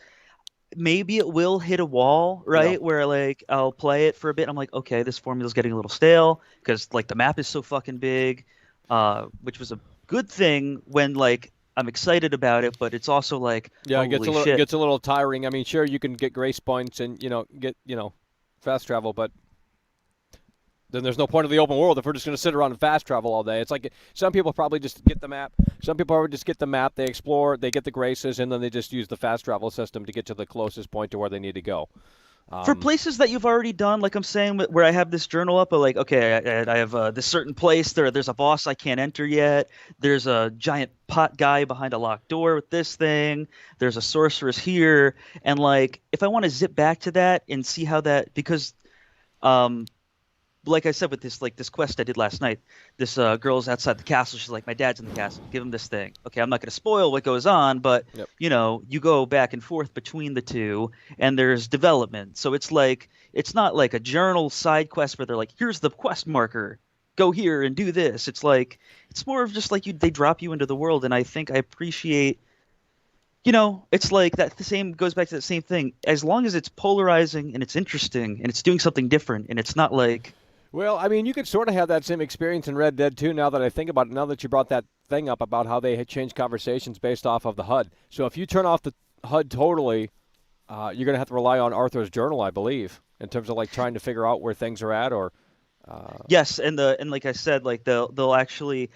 maybe it will hit a wall, right? Yeah. Where like I'll play it for a bit. I'm like, okay, this formula's getting a little stale because like the map is so fucking big, which was a good thing when like I'm excited about it, but it's also like, Yeah, it holy shit. gets a little tiring. I mean, sure, you can get grace points and get fast travel, but then there's no point of the open world if we're just going to sit around and fast travel all day. It's like some people probably just get the map. Some people probably just get the map, they explore, they get the graces, and then they just use the fast travel system to get to the closest point to where they need to go. For places that you've already done, like I'm saying, where I have this journal up, of like, okay, I have this certain place. There's a boss I can't enter yet. There's a giant pot guy behind a locked door with this thing. There's a sorceress here, and like, if I want to zip back to that and see how that, because, like I said with this quest I did last night, this girl's outside the castle. She's like, my dad's in the castle. Give him this thing. Okay, I'm not going to spoil what goes on, but Yep. you go back and forth between the two, and there's development. So it's like it's not like a journal side quest where they're like, here's the quest marker, go here and do this. It's like it's more of just like they drop you into the world, and I think I appreciate. It's like that. The same goes back to that same thing. As long as it's polarizing and it's interesting and it's doing something different, and it's not like. Well, I mean, you could sort of have that same experience in Red Dead 2 now that I think about it, now that you brought that thing up about how they had changed conversations based off of the HUD. So if you turn off the HUD totally, you're going to have to rely on Arthur's journal, I believe, in terms of like trying to figure out where things are at or... Yes, and like I said, like they'll actually,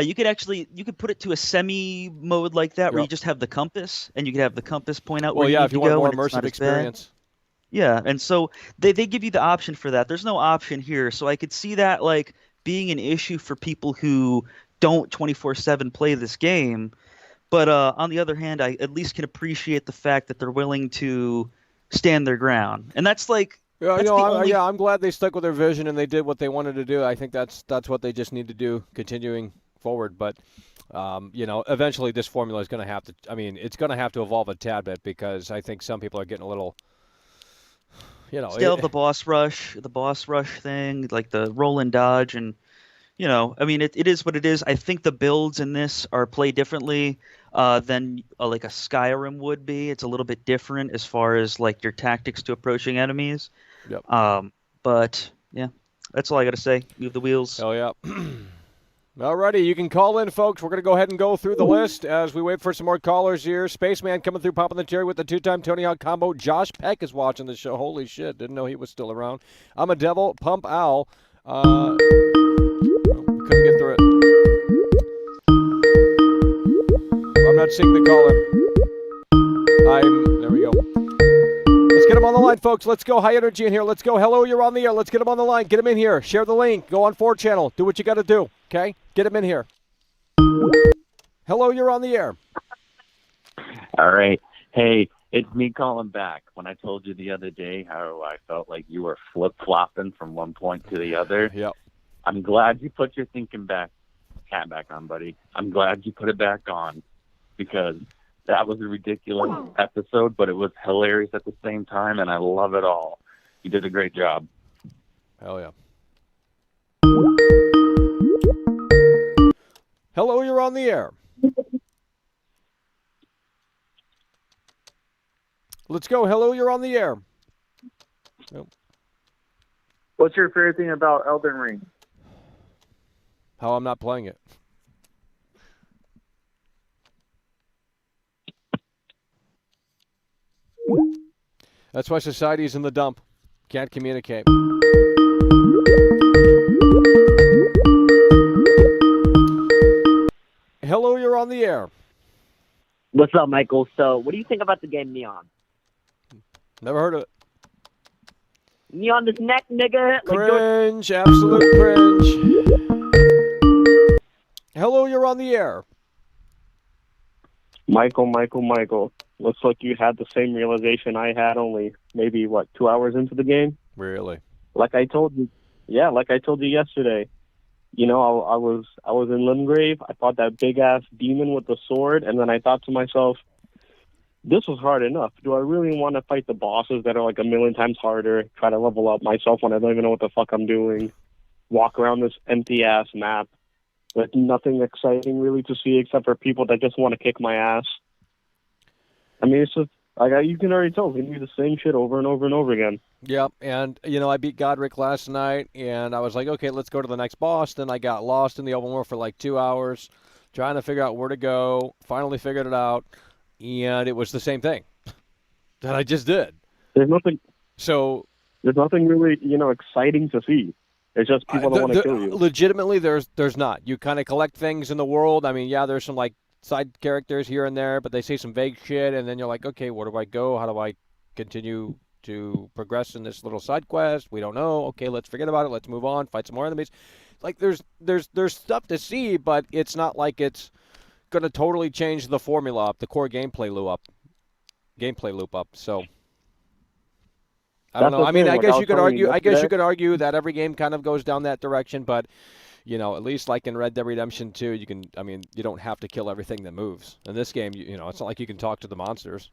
you could put it to a semi mode like that where you Yep. just have the compass and you could have the compass point out Well, where yeah, you if need you to want go more and it's not immersive as bad. experience. Yeah, and so they give you the option for that. There's no option here, so I could see that like being an issue for people who don't 24/7 play this game. But on the other hand, I at least can appreciate the fact that they're willing to stand their ground, and that's like Yeah, that's the only. I'm glad they stuck with their vision and they did what they wanted to do. I think that's what they just need to do continuing forward. But, eventually this formula is going to have to, I mean, it's going to have to evolve a tad bit because I think some people are getting a little, Still the boss rush thing, like the roll and dodge, and I mean, it is what it is. I think the builds in this are played differently than like a Skyrim would be. It's a little bit different as far as like your tactics to approaching enemies. Yep. But yeah, that's all I got to say. Move the wheels. Hell yeah. Alrighty, you can call in, folks. We're going to go ahead and go through the list as we wait for some more callers here. Spaceman coming through, popping the cherry with the two-time Tony Hawk combo. Josh Peck is watching the show. Holy shit, didn't know he was still around. I'm a Devil, Pump Owl. Couldn't get through it. I'm not seeing the caller. There we go. Let's get him on the line, folks. Let's go. High energy in here. Let's go. Hello, you're on the air. Let's get him on the line. Get him in here. Share the link. Go on 4Channel. Do what you got to do, okay? Get him in here. Hello, you're on the air. All right. Hey, It's me calling back. When I told you the other day how I felt like you were flip-flopping from one point to the other, Yep. I'm glad you put your hat back on, buddy. I'm glad you put it back on because that was a ridiculous episode, but it was hilarious at the same time, and I love it all. You did a great job. Hell yeah. Hello, you're on the air. Let's go. Hello, you're on the air. Nope. What's your favorite thing about Elden Ring? How I'm not playing it. That's why society's in the dump. Can't communicate. Hello, you're on the air. What's up, Michael? So, what do you think about the game Neon? Never heard of it. Neon this neck, nigga. Cringe, absolute cringe. Hello, you're on the air. Michael. Looks like you had the same realization I had only maybe, 2 hours into the game? Really? Like I told you. Yeah, like I told you yesterday. You know, I was in Limgrave. I fought that big-ass demon with the sword, and then I thought to myself, this was hard enough. Do I really want to fight the bosses that are like a million times harder, try to level up myself when I don't even know what the fuck I'm doing, walk around this empty-ass map with nothing exciting really to see except for people that just want to kick my ass? I mean, it's just, you can already tell, we do the same shit over and over and over again. Yep, and, I beat Godric last night, and I was like, okay, let's go to the next boss. Then I got lost in the open world for 2 hours, trying to figure out where to go. Finally figured it out, and it was the same thing that I just did. There's nothing really, exciting to see. It's just people that want to kill you. Legitimately, there's not. You kind of collect things in the world. I mean, yeah, there's some, side characters here and there, but they say some vague shit, and then you're like, okay, where do I go? How do I continue to progress in this little side quest? We don't know. Okay, let's forget about it. Let's move on. Fight some more enemies. There's stuff to see, but it's not like it's going to totally change the formula up, the core gameplay loop up. So I don't know. I mean, I guess you could argue that every game kind of goes down that direction, but at least like in Red Dead Redemption 2, you don't have to kill everything that moves. In this game, it's not like you can talk to the monsters.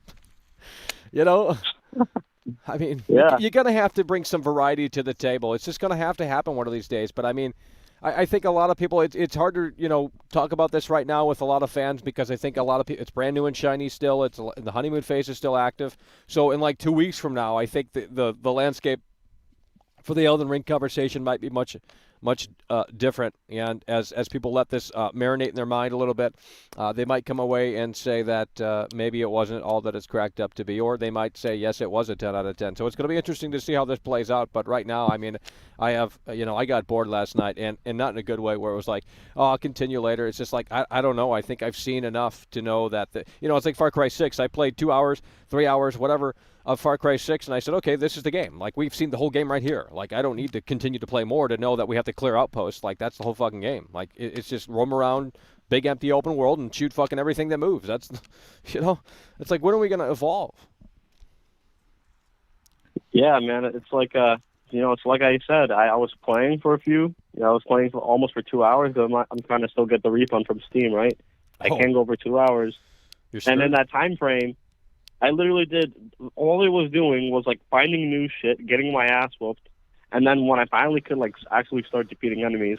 I mean, yeah. You're going to have to bring some variety to the table. It's just going to have to happen one of these days. But I mean, I think a lot of people, it's hard to, talk about this right now with a lot of fans because I think a lot of people, it's brand new and shiny still. The honeymoon phase is still active. So in 2 weeks from now, I think the landscape for the Elden Ring conversation might be much different, and as people let this marinate in their mind a little bit, they might come away and say that maybe it wasn't all that it's cracked up to be, or they might say yes, it was a 10 out of 10. So it's going to be interesting to see how this plays out. But right now, I mean, I have I got bored last night, and not in a good way, where it was like, oh, I'll continue later. It's just like I don't know. I think I've seen enough to know that it's like Far Cry 6. I played 2 hours, 3 hours, whatever, of Far Cry 6, and I said, okay, this is the game. We've seen the whole game right here. I don't need to continue to play more to know that we have to clear outposts. That's the whole fucking game. It's just roam around, big empty open world, and shoot fucking everything that moves. That's, it's like, when are we going to evolve? Yeah, man, it's like, it's like I said, I was playing for I was playing for almost for 2 hours, but I'm trying to still get the refund from Steam, right? I can't go over 2 hours. And in that time frame, I literally all I was doing was finding new shit, getting my ass whooped, and then when I finally could actually start defeating enemies,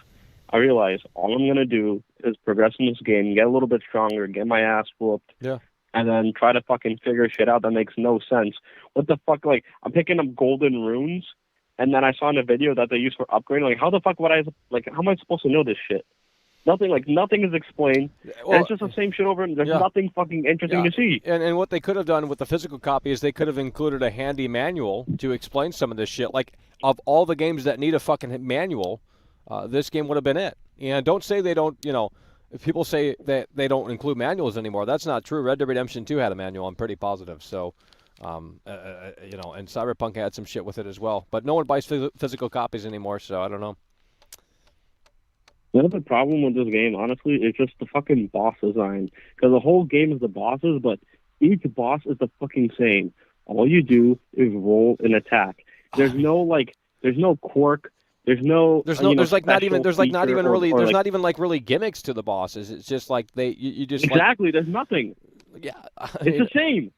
I realized all I'm gonna do is progress in this game, get a little bit stronger, get my ass whooped, and then try to fucking figure shit out that makes no sense. What the fuck? I'm picking up golden runes, and then I saw in a video that they use for upgrading. How the fuck would I how am I supposed to know this shit? Nothing is explained. Well, and it's just the same shit over, and there's nothing fucking interesting to see. And what they could have done with the physical copy is they could have included a handy manual to explain some of this shit. Of all the games that need a fucking manual, this game would have been it. And don't say they don't, if people say that they don't include manuals anymore, that's not true. Red Dead Redemption 2 had a manual. I'm pretty positive. So, and Cyberpunk had some shit with it as well. But no one buys physical copies anymore, so I don't know. The other problem with this game, honestly, is just the fucking boss design. Because the whole game is the bosses, but each boss is the fucking same. All you do is roll and attack. There's no quirk. There's no not even really or, like, really gimmicks to the bosses. It's just like you just exactly. There's nothing. Yeah, It's the same.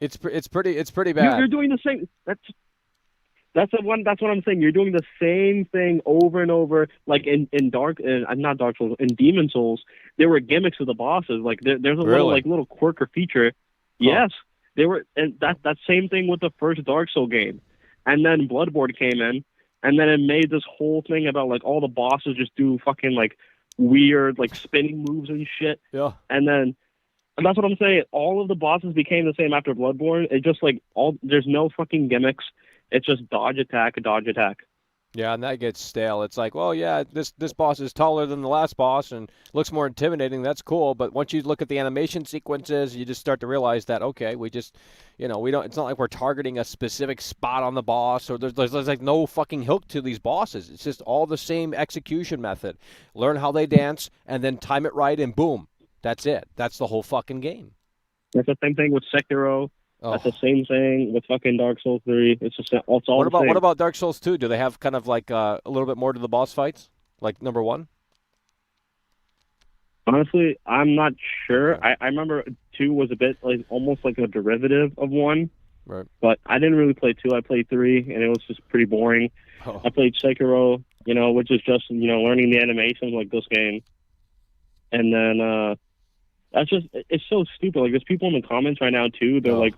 It's pretty bad. You're doing the same. That's what I'm saying. You're doing the same thing over and over. Like in not Dark Souls, in Demon Souls, there were gimmicks of the bosses. Like there's a little quirk or feature. Yes, they were, and that same thing with the first Dark Souls game. And then Bloodborne came in, and then it made this whole thing about like all the bosses just do fucking like weird like spinning moves and shit. Yeah. And that's what I'm saying. All of the bosses became the same after Bloodborne. It just like there's no fucking gimmicks. It's just dodge attack. Yeah, and that gets stale. It's like, well, yeah, this boss is taller than the last boss and looks more intimidating. That's cool, but once you look at the animation sequences, you just start to realize that we just, we don't. It's not like we're targeting a specific spot on the boss, or there's like no fucking hook to these bosses. It's just all the same execution method. Learn how they dance, and then time it right, and boom, that's it. That's the whole fucking game. That's the same thing with Sekiro. Oh. That's the same thing with fucking Dark Souls 3. It's just all the same. What about Dark Souls 2? Do they have kind of like a little bit more to the boss fights, like number 1? Honestly, I'm not sure. Okay. I remember 2 was a bit like almost like a derivative of 1. Right. But I didn't really play 2. I played 3, and it was just pretty boring. Oh. I played Sekiro, which is just learning the animations like this game, and then it's so stupid. Like, there's people in the comments right now too. They're like,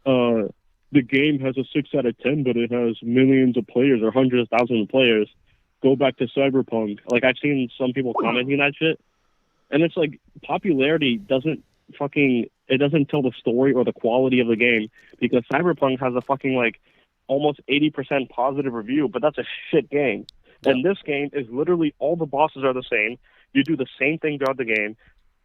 the game has a 6 out of 10, but it has millions of players or hundreds of thousands of players. Go back to Cyberpunk. Like, I've seen some people commenting that shit, and it's like popularity doesn't tell the story or the quality of the game, because Cyberpunk has a fucking like almost 80% positive review, but that's a shit game. Yeah. And this game is literally all the bosses are the same. You do the same thing throughout the game.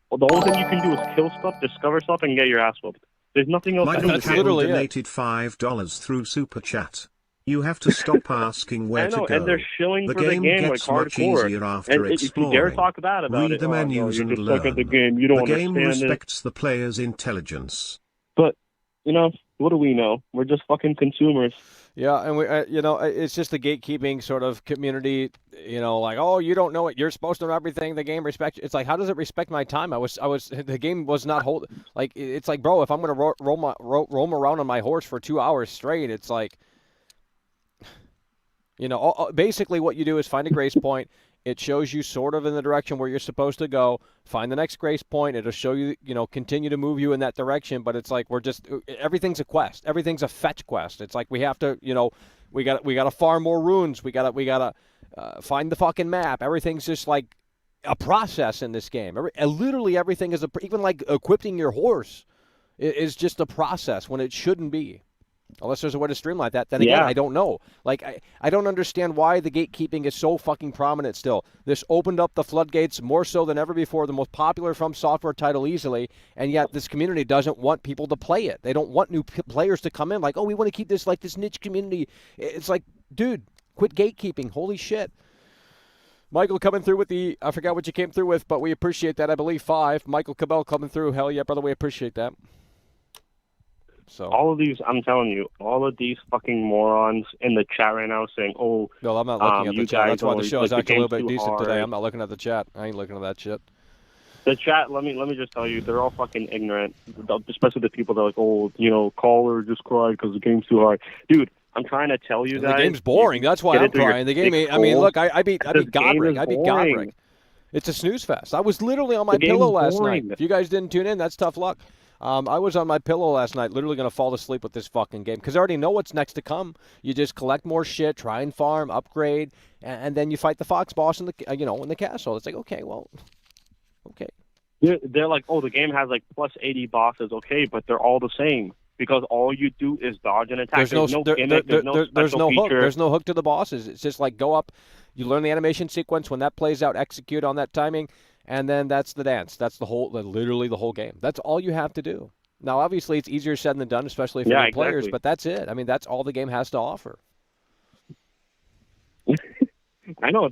Well, the only thing you can do is kill stuff, discover stuff, and get your ass whooped. There's nothing else to do. Michael Campbell donated $5 through Super Chat. You have to stop asking where to go. And they're shilling the for game the game gets like much hardcore. easier after and exploring. If you dare talk bad about Read the menus and just learn. Look at the game. You don't the game understand respects the player's intelligence. But, what do we know? We're just fucking consumers. Yeah, and we, it's just the gatekeeping sort of community. Like, oh, you don't know it. You're supposed to know everything. The game respects. It's like, how does it respect my time? The game was not hold. Like, it's like, bro, if I'm gonna roam around on my horse for 2 hours straight, it's like, basically what you do is find a grace point. It shows you sort of in the direction where you're supposed to go. Find the next grace point. It'll show you, continue to move you in that direction. But it's like everything's a quest. Everything's a fetch quest. It's like we have to, we got to farm more runes. We gotta find the fucking map. Everything's just like a process in this game. Literally everything is even like equipping your horse is just a process when it shouldn't be. Unless there's a way to streamline that, then again, I don't know. Like, I don't understand why the gatekeeping is so fucking prominent still. This opened up the floodgates more so than ever before, the most popular From Software title easily, and yet this community doesn't want people to play it. They don't want new players to come in like, oh, we want to keep this like this niche community. It's like, dude, quit gatekeeping. Holy shit. Michael coming through with I forgot what you came through with, but we appreciate that. I believe 5. Michael Cabell coming through. Hell yeah, brother, we appreciate that. So all of these, I'm telling you, all of these fucking morons in the chat right now saying, "Oh, no, I'm not looking at the chat. That's why the show is actually a little bit decent hard. today. I'm not looking at the chat. I ain't looking at that shit. The chat, let me just tell you, they're all fucking ignorant. Especially the people that are like, oh, caller just cried because the game's too hard, dude. I'm trying to tell you guys. The game's boring. That's why I'm crying. The game. I mean, look, I beat Godric. I beat Godric. It's a snooze fest. I was literally on my pillow last night. If you guys didn't tune in, that's tough luck. I was on my pillow last night, literally going to fall asleep with this fucking game because I already know what's next to come. You just collect more shit, try and farm, upgrade, and then you fight the fox boss in the in the castle. It's like, okay. They're like, oh, the game has like plus 80 bosses, okay, but they're all the same because all you do is dodge and attack. There's no gimmick, there's no hook. There's no hook to the bosses. It's just like go up, you learn the animation sequence. When that plays out, execute on that timing. And then that's the dance. That's literally the whole game. That's all you have to do. Now, obviously, it's easier said than done, especially for new players, but that's it. I mean, that's all the game has to offer. I know.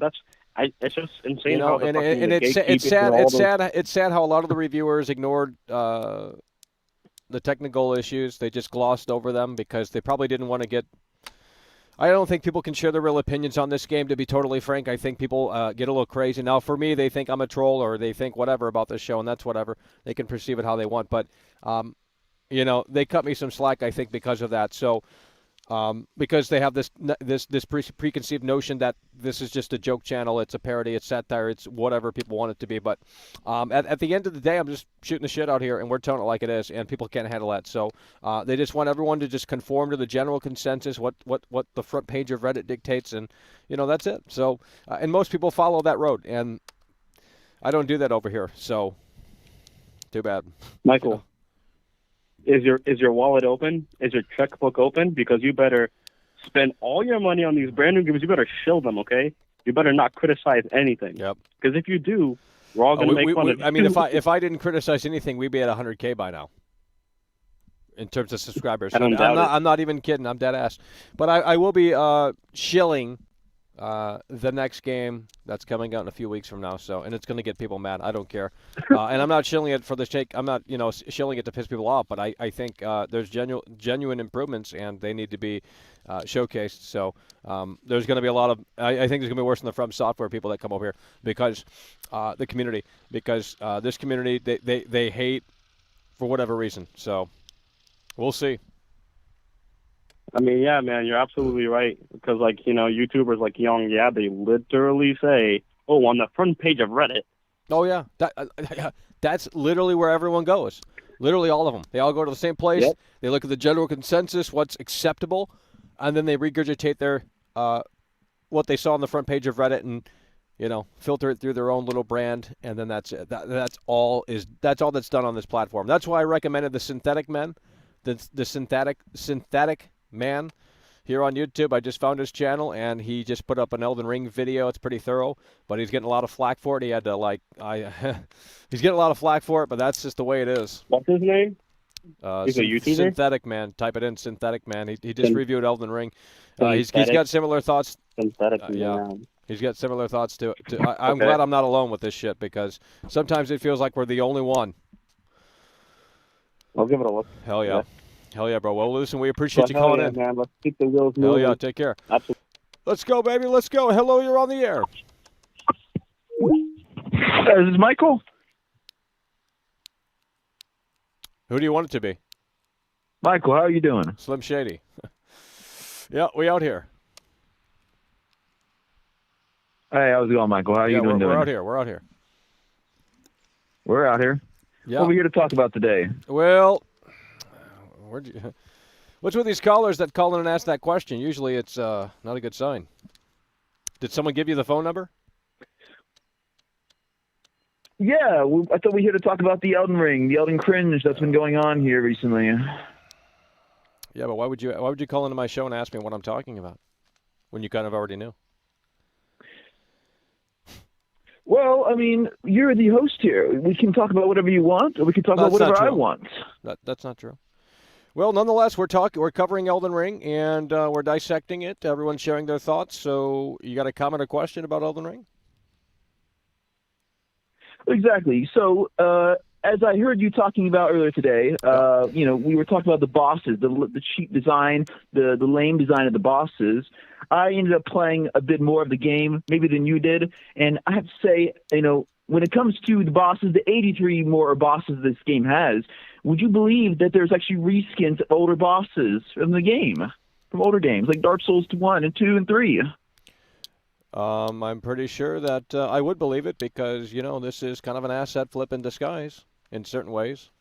It's just insane. It's sad how a lot of the reviewers ignored the technical issues. They just glossed over them because they probably didn't want to get. I don't think people can share their real opinions on this game, to be totally frank. I think people get a little crazy. Now, for me, they think I'm a troll or they think whatever about this show, and that's whatever. They can perceive it how they want. But, they cut me some slack, I think, because of that. So, because they have this preconceived notion that this is just a joke channel, it's a parody, it's satire, it's whatever people want it to be. But at the end of the day, I'm just shooting the shit out here, and we're telling it like it is, and people can't handle that. So they just want everyone to just conform to the general consensus, what the front page of Reddit dictates, and that's it. So and most people follow that road, and I don't do that over here. So too bad, Michael. Is your wallet open? Is your checkbook open? Because you better spend all your money on these brand new games. You better shill them, okay? You better not criticize anything. Yep. Because if you do, we're all going to make fun of you. I mean, if I didn't criticize anything, we'd be at 100K by now in terms of subscribers. I'm not even kidding. I'm dead ass. But I will be shilling the next game that's coming out in a few weeks from now. And it's going to get people mad. I don't care. And I'm not shilling it for the sake. I'm not, shilling it to piss people off. But I think there's genuine improvements, and they need to be showcased. So there's going to be a lot of. I think there's going to be worse than the From Software people that come over here because the community, because this community they hate for whatever reason. So we'll see. I mean, yeah, man, you're absolutely right. Because, YouTubers like Young, they literally say, oh, on the front page of Reddit. Oh, yeah. That's literally where everyone goes. Literally all of them. They all go to the same place. Yep. They look at the general consensus, what's acceptable, and then they regurgitate their what they saw on the front page of Reddit and, filter it through their own little brand, and then that's it. That's all that's done on this platform. That's why I recommended the Synthetic Men, the synthetic Man here on YouTube. I just found his channel, and he just put up an Elden Ring video. It's pretty thorough, but he's getting a lot of flack for it. He had to he's getting a lot of flack for it, but that's just the way it is. What's his name? He's a YouTuber? Synthetic Man. Type it in, Synthetic Man. He just reviewed Elden Ring. He's got similar thoughts. Synthetic yeah. Man. He's got similar thoughts to I'm glad I'm not alone with this shit, because sometimes it feels like we're the only one. I'll give it a look. Hell yeah. Hell yeah, bro. Well, listen, we appreciate you calling in. Man. Let's keep the wheels moving. Hell yeah, take care. Absolutely. Let's go, baby. Let's go. Hello, you're on the air. This is Michael. Who do you want it to be? Michael, how are you doing? Slim Shady. Yeah, we out here. Hey, how's it going, Michael? How are you doing? We're out here. We're out here. We're out here? Yeah. What are we here to talk about today? Well, what's with these callers that call in and ask that question? Usually it's not a good sign. Did someone give you the phone number? Yeah, I thought we were here to talk about the Elden Ring, the Elden cringe that's been going on here recently. Yeah, but why would you call into my show and ask me what I'm talking about when you kind of already knew? Well, I mean, you're the host here. We can talk about whatever you want, or we can talk about whatever I want. That's not true. Well, nonetheless, we're covering Elden Ring, and we're dissecting it. Everyone's sharing their thoughts. So, you got a comment or question about Elden Ring? Exactly. So, as I heard you talking about earlier today, we were talking about the bosses, the cheap design, the lame design of the bosses. I ended up playing a bit more of the game, maybe than you did, and I have to say, when it comes to the bosses, the 83 more bosses this game has, would you believe that there's actually reskins of older bosses from the game, from older games, like Dark Souls 1 and 2 and 3? I'm pretty sure that I would believe it because, this is kind of an asset flip in disguise in certain ways.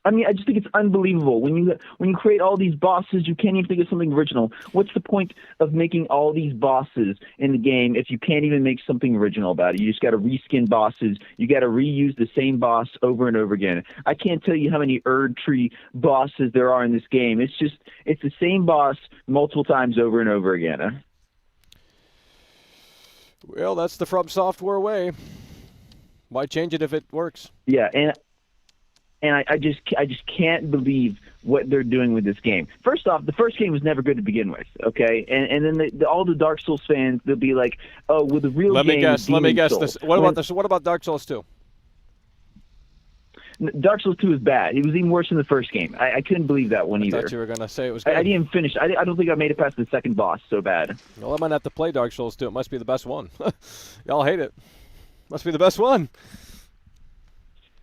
I mean, I just think it's unbelievable. When you create all these bosses, you can't even think of something original. What's the point of making all these bosses in the game if you can't even make something original about it? You just got to reskin bosses. You got to reuse the same boss over and over again. I can't tell you how many Erd Tree bosses there are in this game. It's the same boss multiple times over and over again. Well, that's the From Software way. Why change it if it works? Yeah, and I just can't believe what they're doing with this game. First off, the first game was never good to begin with, okay? And then all the Dark Souls fans, they'll be like, "Oh, with the real game." Let me guess. What about Dark Souls 2? Dark Souls 2 is bad. It was even worse than the first game. I couldn't believe that one either. I thought you were going to say it was good. I didn't even finish. I don't think I made it past the second boss. So bad. Well, I might have to play Dark Souls 2. It must be the best one. Y'all hate it. Must be the best one.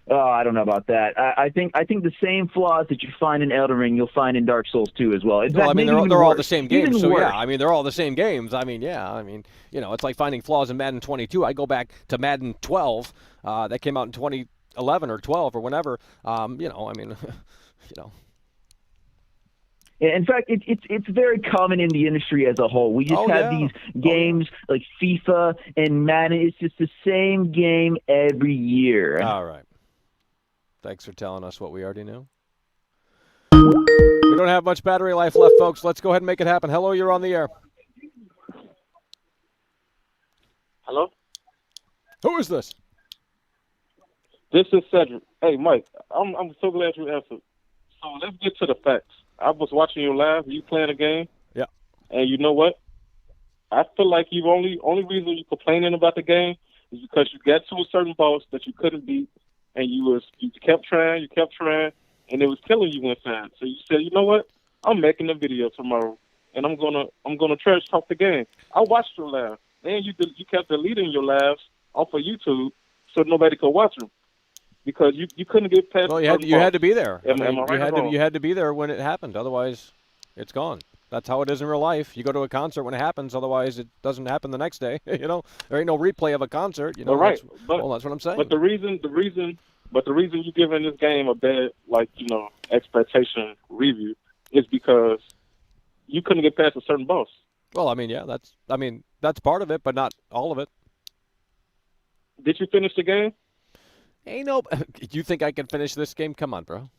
Oh, I don't know about that. I think the same flaws that you find in Elden Ring, you'll find in Dark Souls 2 as well. In fact, I mean, they're all the same games, even so worse. yeah. I mean, they're all the same games. I mean, yeah. I mean, it's like finding flaws in Madden 22. I go back to Madden 12. That came out in 2011 or 12 or whenever. I mean, In fact, it's very common in the industry as a whole. We just have these games like FIFA and Madden. It's just the same game every year. All right. Thanks for telling us what we already knew. We don't have much battery life left, folks. Let's go ahead and make it happen. Hello, you're on the air. Hello? Who is this? This is Cedric. Hey, Mike, I'm so glad you answered. So let's get to the facts. I was watching you live. You playing a game. Yeah. And you know what? I feel like you only reason you're complaining about the game is because you got to a certain boss that you couldn't beat, and you kept trying, and it was killing you inside. So you said, you know what? I'm making a video tomorrow, and I'm gonna trash talk the game. I watched your live. Then you kept deleting your lives off of YouTube so nobody could watch them because you couldn't get past. Well, you had to be there. Am I right You had to be there when it happened. Otherwise, it's gone. That's how it is in real life. You go to a concert when it happens. Otherwise, it doesn't happen the next day. There ain't no replay of a concert. Well, right. That's what I'm saying. But the reason you giving this game a bad, expectation review is because you couldn't get past a certain boss. Well, I mean, yeah, that's part of it, but not all of it. Did you finish the game? Ain't no. You think I can finish this game? Come on, bro.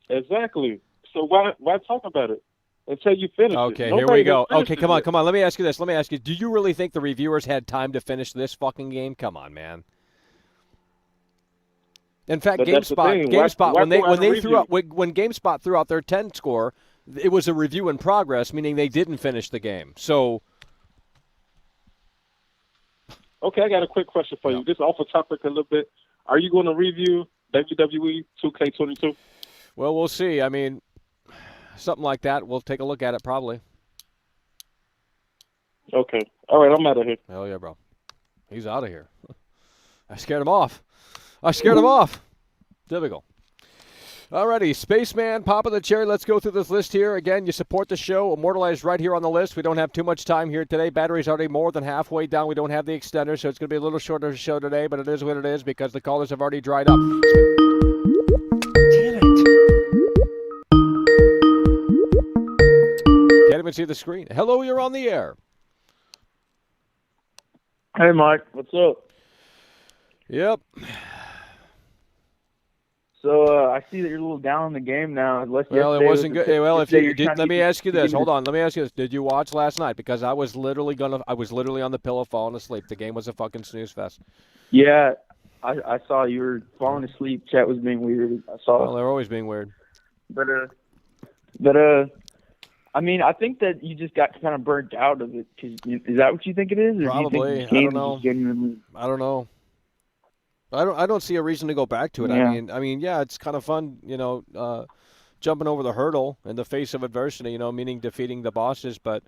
Exactly. So why talk about it until you finish it? Okay, here we go. Okay, come on. Let me ask you this. Do you really think the reviewers had time to finish this fucking game? Come on, man. In fact, GameSpot, when GameSpot threw out their 10 score, it was a review in progress, meaning they didn't finish the game. So. Okay, I got a quick question for you. Just off the topic a little bit. Are you going to review WWE 2K22? Well, we'll see. I mean, something like that. We'll take a look at it probably. Okay. All right, I'm out of here. Hell yeah, bro. He's out of here. I scared him off. Typical. Alrighty, Spaceman, pop of the cherry. Let's go through this list here. Again, you support the show, immortalized right here on the list. We don't have too much time here today. Battery's already more than halfway down. We don't have the extender, so it's going to be a little shorter show today, but it is what it is because the callers have already dried up. Damn it. Can't even see the screen. Hello, you're on the air. Hey, Mike. What's up? Yep. So I see that you're a little down in the game now. Well, it wasn't good. Well, if you did, let me ask you this. Hold on. Let me ask you this. Did you watch last night? Because I was literally on the pillow falling asleep. The game was a fucking snooze fest. Yeah, I saw you were falling asleep. Chat was being weird. I saw. Well, they're always being weird. But I mean, I think that you just got kind of burnt out of it. Is that what you think it is? Or Probably. Do you think I don't know. I don't see a reason to go back to it. Yeah. I mean, yeah, it's kind of fun, jumping over the hurdle in the face of adversity, meaning defeating the bosses. But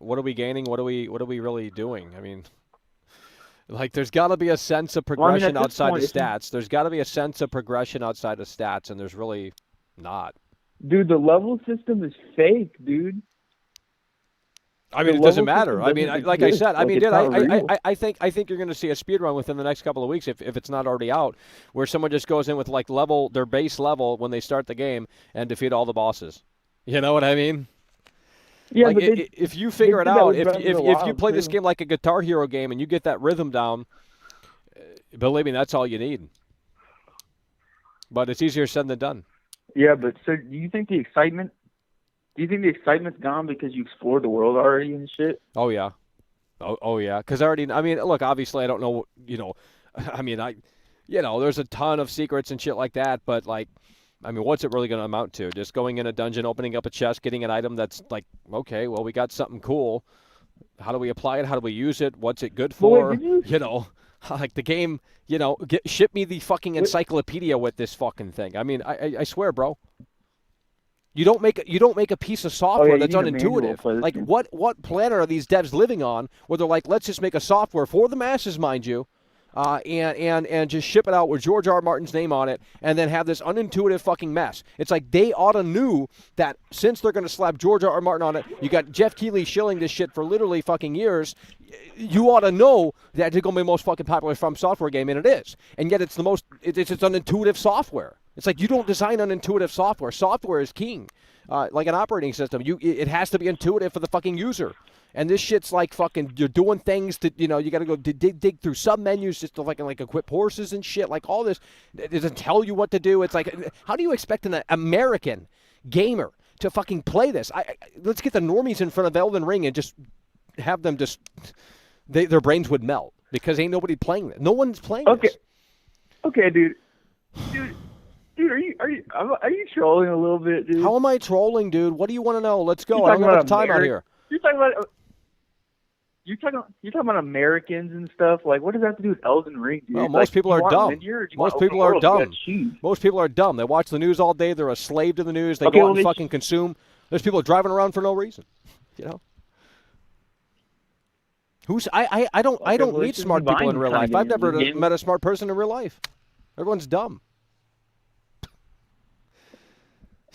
what are we gaining? What are we really doing? I mean, there's got to be a sense of progression outside of stats. There's got to be a sense of progression outside of stats, and there's really not. Dude, the level system is fake, dude. I mean, it doesn't matter. I mean, like I said, I mean, I think you're going to see a speed run within the next couple of weeks if it's not already out, where someone just goes in with their base level when they start the game and defeat all the bosses. You know what I mean? Yeah, if you figure it out, if you play this game like a Guitar Hero game and you get that rhythm down, believe me, that's all you need. But it's easier said than done. Yeah, but so do you think the excitement's gone because you explored the world already and shit? Oh yeah. Oh yeah. Because look, obviously I don't know, there's a ton of secrets and shit like that, but what's it really going to amount to? Just going in a dungeon, opening up a chest, getting an item that's okay, well, we got something cool. How do we apply it? How do we use it? What's it good for? Like the game, ship me the fucking encyclopedia with this fucking thing. I mean, I swear, bro. You don't make a piece of software that's unintuitive. Like what planet are these devs living on where they're like, let's just make a software for the masses, mind you, and just ship it out with George R. R. Martin's name on it, and then have this unintuitive fucking mess. It's like they oughta knew that since they're going to slap George R. R. Martin on it, you got Jeff Keighley shilling this shit for literally fucking years. You ought to know that it's going to be the most fucking popular From Software game, and it is. And yet it's it's unintuitive software. It's like you don't design unintuitive software. Software is king. Like an operating system, it has to be intuitive for the fucking user. And this shit's like fucking, you're doing things that, you got to go dig through sub-menus just to like equip horses and shit. Like all this, it doesn't tell you what to do. It's like, how do you expect an American gamer to fucking play this? Let's get the normies in front of Elden Ring and just have them their brains would melt because ain't nobody playing this. No one's playing this. Okay, dude, are you trolling a little bit, dude? How am I trolling, dude? What do you want to know? Let's go. I don't have time out here. You're talking about Americans and stuff. Like, what does that have to do with Elden Ring, dude? Well, most people are dumb. Most people are dumb. Most people are dumb. They watch the news all day. They're a slave to the news. They go out and fucking consume. There's people driving around for no reason. I don't meet smart people in real life. I've never met a smart person in real life. Everyone's dumb.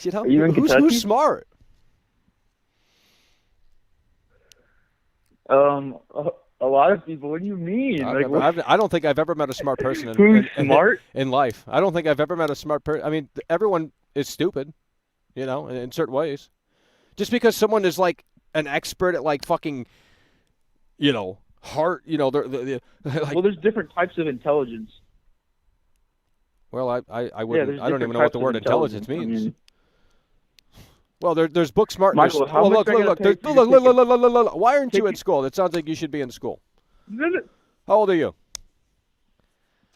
Who's smart? A lot of people. What do you mean? I don't think I've ever met a smart person smart in life. I don't think I've ever met a smart person. I mean, everyone is stupid, in certain ways. Just because someone is like an expert at like fucking, heart, they're like, well, there's different types of intelligence. Well, I wouldn't. I don't even know what the word intelligence means. Well, there's book smart. Michael, look. Why aren't you in school? It sounds like you should be in school. How old are you?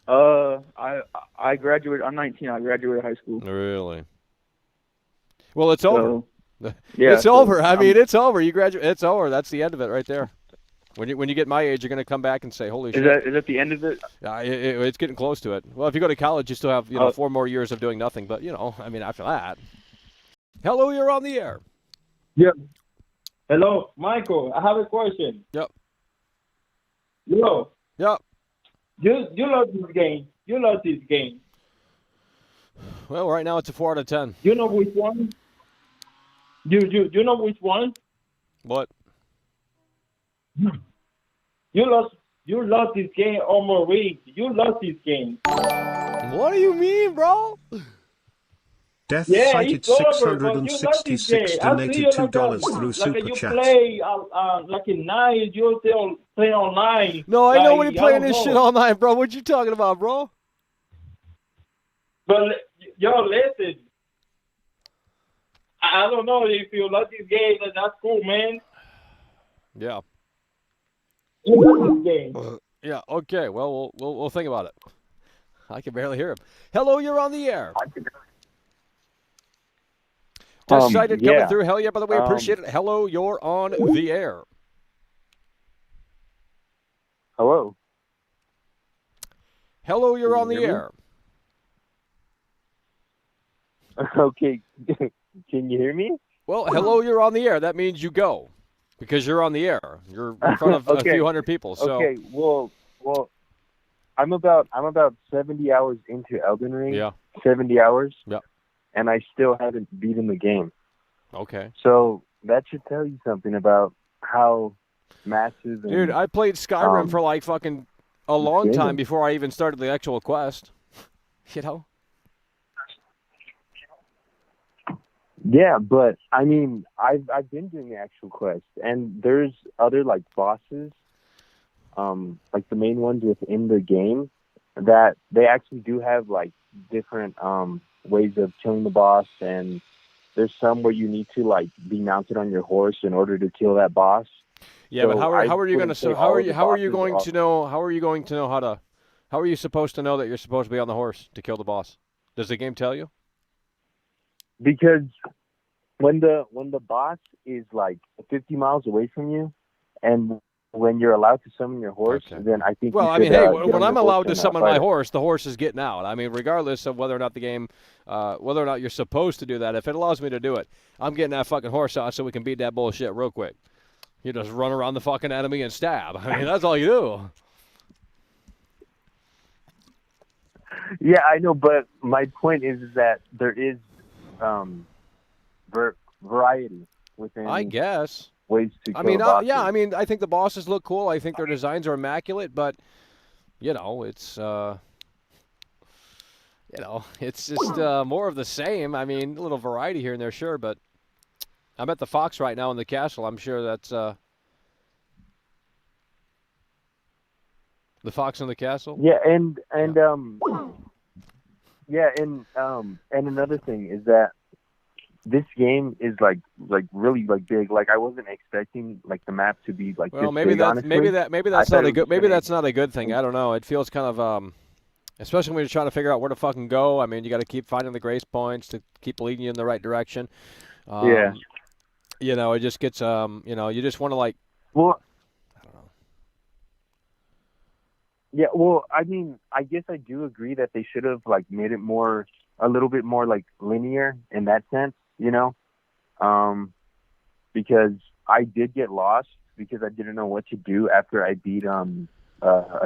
I graduated. I'm 19. I graduated high school. Really? Well, it's over. Yeah, it's over. I mean, it's over. You graduate. It's over. That's the end of it, right there. When you get my age, you're going to come back and say, "Holy shit!" Is that the end of it? It's getting close to it. Well, if you go to college, you still have 4 more years of doing nothing. But I mean, after that. Hello, you're on the air. Yep. Hello, Michael. I have a question. Yep. Hello. Yep. You love this game. You love this game. Well, right now it's a 4 out of 10. You know which one? You know which one? What? You lost this game almost rigged. You lost this game. What do you mean, bro? Death cited 666 donated $2 through Super Chat. You play like a night, you still play online. No, I know when you're playing this shit online, bro. What you talking about, bro? But yo, listen. I don't know if you love this game. That's cool, man. Yeah. You love this game. Yeah. Okay. Well, we'll think about it. I can barely hear him. Hello, you're on the air. Decided coming through. Hell yeah, by the way, appreciate it. Hello, you're on the air. Hello. Hello, you're on the air. Okay. Can you hear me? Well, hello, you're on the air. That means you go. Because you're on the air. You're in front of a few hundred people. So. Okay, well, I'm about 70 hours into Elden Ring. Yeah. 70 hours. Yeah. And I still haven't beaten the game. Okay. So that should tell you something about how massive. Dude, I played Skyrim for like fucking a long time before I even started the actual quest. Yeah, but I mean, I've been doing the actual quest, and there's other like bosses, like the main ones within the game, that they actually do have like different ways of killing the boss, and there's some where you need to like be mounted on your horse in order to kill that boss. Yeah, so but how are you going to how are you going to know how are you supposed to know that you're supposed to be on the horse to kill the boss? Does the game tell you? Because when the boss is like 50 miles away from you, and when you're allowed to summon your horse, Okay. then I think Well, you I should, mean, hey, get when on I'm your allowed horse to and, summon fight my it. horse is getting out. I mean, regardless of whether or not the game, whether or not you're supposed to do that, if it allows me to do it, I'm getting that fucking horse out so we can beat that bullshit real quick. You just run around the fucking enemy and stab. I mean, that's all you do. Yeah, I know, but my point is that there is variety within I guess. ways to kill I mean, bosses. yeah, I mean, I think the bosses look cool. I think their designs are immaculate, but, you know, it's just more of the same. I mean, a little variety here and there, sure, but I'm at the Fox right now in the castle. I'm sure that's the Fox in the castle. Yeah, and another thing is that this game is like really like big. Like I wasn't expecting like the map to be like Well, this maybe big, that's honestly. maybe that's I not thought a it good was maybe gonna- that's not a good thing. I don't know. It feels kind of especially when you're trying to figure out where to fucking go. I mean, you got to keep finding the grace points to keep leading you in the right direction. Yeah. You know, it just gets you know, you just want to like. Well, I don't know. yeah. Well, I mean, I guess I do agree that they should have like made it a little bit more like linear in that sense, you know, because I did get lost because I didn't know what to do after I beat a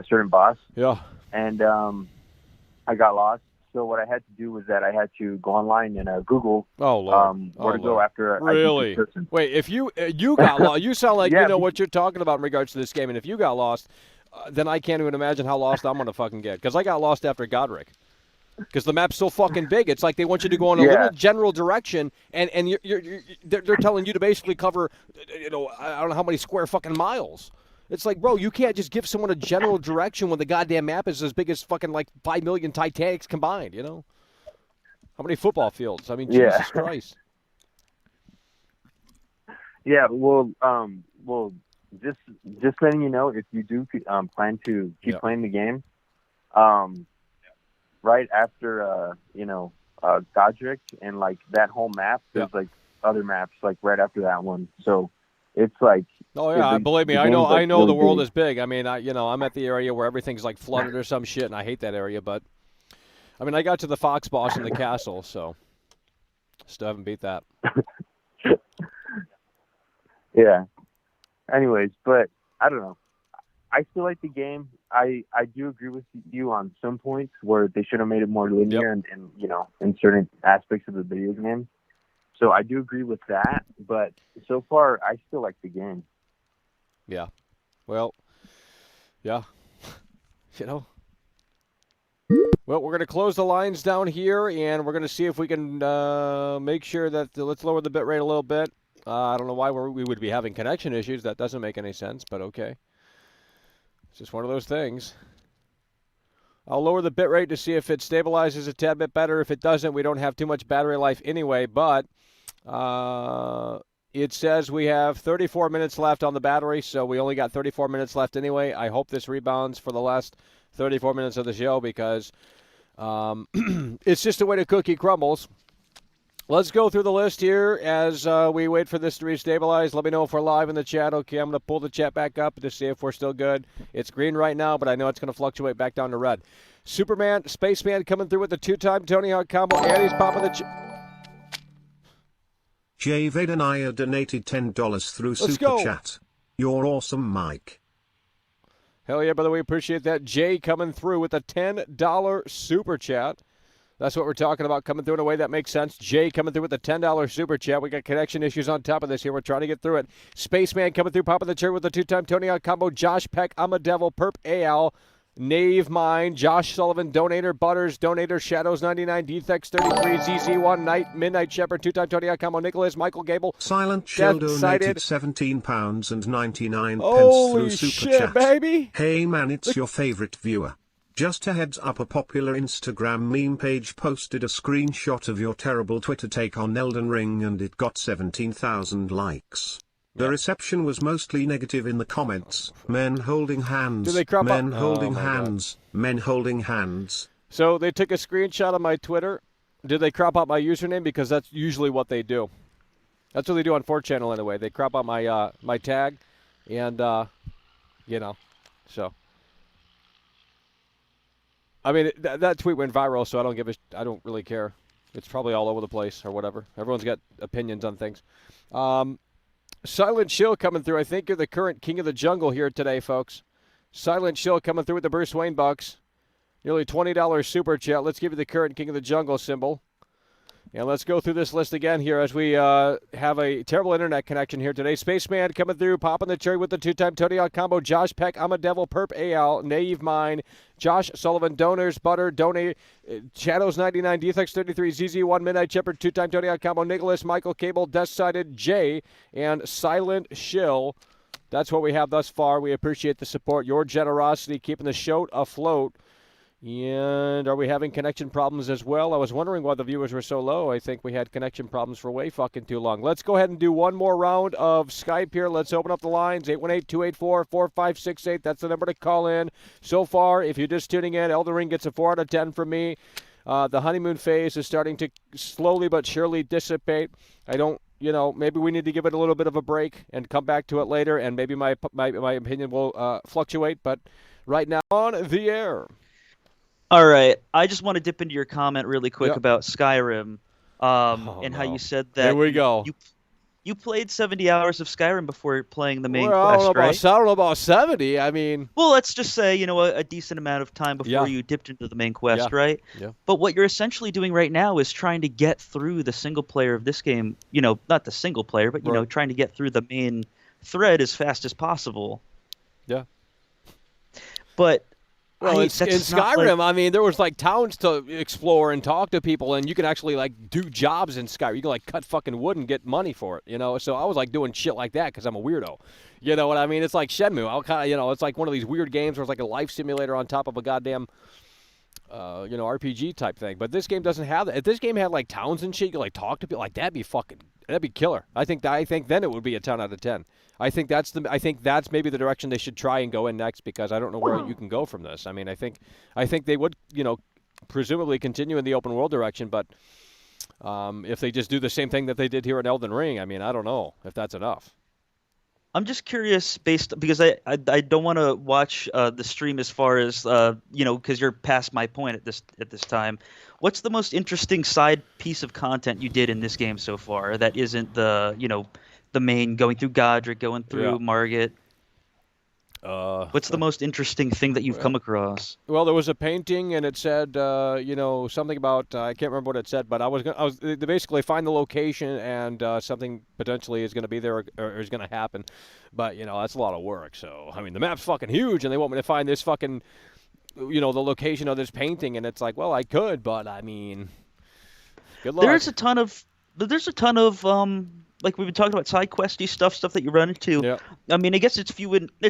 certain boss. Yeah. And I got lost. So what I had to do was that I had to go online and Google where to go after I beat Really? this person. Wait, if you got lost, you sound like Yeah, you know what you're talking about in regards to this game. And if you got lost, then I can't even imagine how lost I'm gonna fucking get. Because I got lost after Godric. Because the map's so fucking big, it's like they want you to go in a little general direction, and they're telling you to basically cover, you know, I don't know how many square fucking miles. It's like, bro, you can't just give someone a general direction when the goddamn map is as big as fucking like 5 million Titanics combined, you know? How many football fields? I mean, Jesus Christ. Yeah, well, just letting you know, if you do plan to keep playing the game, right after Godric and like that whole map, there's like other maps like right after that one. So it's like. Oh yeah, believe me, I know the world is big. I mean, I'm at the area where everything's like flooded or some shit, and I hate that area. But I mean, I got to the Fox boss in the castle, so still haven't beat that. Yeah. Anyways, but I don't know. I still like the game. I do agree with you on some points where they should have made it more linear and you know, in certain aspects of the video game. So I do agree with that, but so far I still like the game. Yeah. Well, yeah. You know. Well, we're going to close the lines down here, and we're going to see if we can make sure that let's lower the bit rate a little bit. I don't know why we would be having connection issues. That doesn't make any sense, but okay. It's just one of those things. I'll lower the bit rate to see if it stabilizes a tad bit better. If it doesn't, we don't have too much battery life anyway, but it says we have 34 minutes left on the battery, so we only got 34 minutes left anyway. I hope this rebounds for the last 34 minutes of the show because it's just the way the cookie crumbles. Let's go through the list here as we wait for this to restabilize. Let me know if we're live in the chat. Okay, I'm going to pull the chat back up to see if we're still good. It's green right now, but I know it's going to fluctuate back down to red. Superman, Spaceman coming through with the two-time Tony Hawk combo, and he's popping the... Jay Vadenaya donated $10 through Super Chat. You're awesome, Mike. Hell yeah, brother, we appreciate that. Jay coming through with a $10 Super Chat. That's what we're talking about, coming through in a way that makes sense. Jay coming through with a $10 Super Chat. We got connection issues on top of this here. We're trying to get through it. Spaceman coming through, popping the chair with a two-time Tony Hawk combo. Josh Peck, I'm a Devil, Perp Al, Knave Mine, Josh Sullivan, Donator, Butters, Donator, Shadows 99, Defects 33, ZZ1, Night, Midnight Shepherd, two-time Tony Hawk combo, Nicholas, Michael Gable. Silent Shell donated £17.99 Holy through Super shit, Chat. baby. Hey man, it's your favorite viewer. Just a heads up, a popular Instagram meme page posted a screenshot of your terrible Twitter take on Elden Ring and it got 17,000 likes. The reception was mostly negative in the comments. Men holding hands, men holding hands, men holding hands. So they took a screenshot of my Twitter. Did they crop out my username? Because that's usually what they do. That's what they do on 4chan anyway. They crop out my my tag, and You know, so. I mean, that tweet went viral, so I don't really care. It's probably all over the place or whatever. Everyone's got opinions on things. Silent Shill coming through. I think you're the current king of the jungle here today, folks. Silent Shill coming through with the Bruce Wayne bucks. Nearly $20 super chat. Let's give you the current king of the jungle symbol. And let's go through this list again here as we have a terrible internet connection here today. Spaceman coming through, popping the cherry with the two-time Tony Hawk combo. Josh Peck, I'm a Devil, Perp Al, Naive Mine, Josh Sullivan, Donors, Butter, Donate, Shadows99, Dethex33, ZZ1, Midnight Shepherd, two-time Tony Hawk combo. Nicholas, Michael Cable, Death-Sided, Jay, and Silent Shill. That's what we have thus far. We appreciate the support, your generosity, keeping the show afloat. And are we having connection problems as well? I was wondering why the viewers were so low. I think we had connection problems for way fucking too long. Let's go ahead and do one more round of Skype here. Let's open up the lines, 818-284-4568. That's the number to call in. So far, if you're just tuning in, Elden Ring gets a 4 out of 10 from me. The honeymoon phase is starting to slowly but surely dissipate. I don't, maybe we need to give it a little bit of a break and come back to it later, and maybe my opinion will fluctuate. But right now, on the air. All right, I just want to dip into your comment really quick about Skyrim, and how you said that. Here we go. You played 70 hours of Skyrim before playing the main quest, right? I don't know about 70. I mean, well, let's just say a decent amount of time before you dipped into the main quest, right? Yeah. But what you're essentially doing right now is trying to get through the single player of this game. Not the single player, but trying to get through the main thread as fast as possible. Yeah. But. Well, in Skyrim, I mean, there was like towns to explore and talk to people, and you can actually like do jobs in Skyrim. You can like cut fucking wood and get money for it, So I was like doing shit like that because I'm a weirdo. You know what I mean? It's like Shenmue. I'll kind of, it's like one of these weird games where it's like a life simulator on top of a goddamn, RPG type thing. But this game doesn't have that. If this game had like towns and shit, you could like talk to people, like that'd be killer. I think then it would be a 10 out of 10. I think that's maybe the direction they should try and go in next, because I don't know where you can go from this. I mean, I think they would, presumably continue in the open world direction, but if they just do the same thing that they did here in Elden Ring, I mean, I don't know if that's enough. I'm just curious because I don't want to watch the stream as far as because you're past my point at this time. What's the most interesting side piece of content you did in this game so far that isn't the main, going through Godric, going through Margit? What's the most interesting thing that you've come across? Well, there was a painting, and it said, something about I can't remember what it said, but they basically find the location, and something potentially is going to be there or is going to happen. But that's a lot of work. So I mean, the map's fucking huge, and they want me to find this fucking, the location of this painting, and it's like, well, I could, but I mean, good luck. There's a ton of like we've been talking about side questy stuff that you run into. Yep. I mean, I guess it's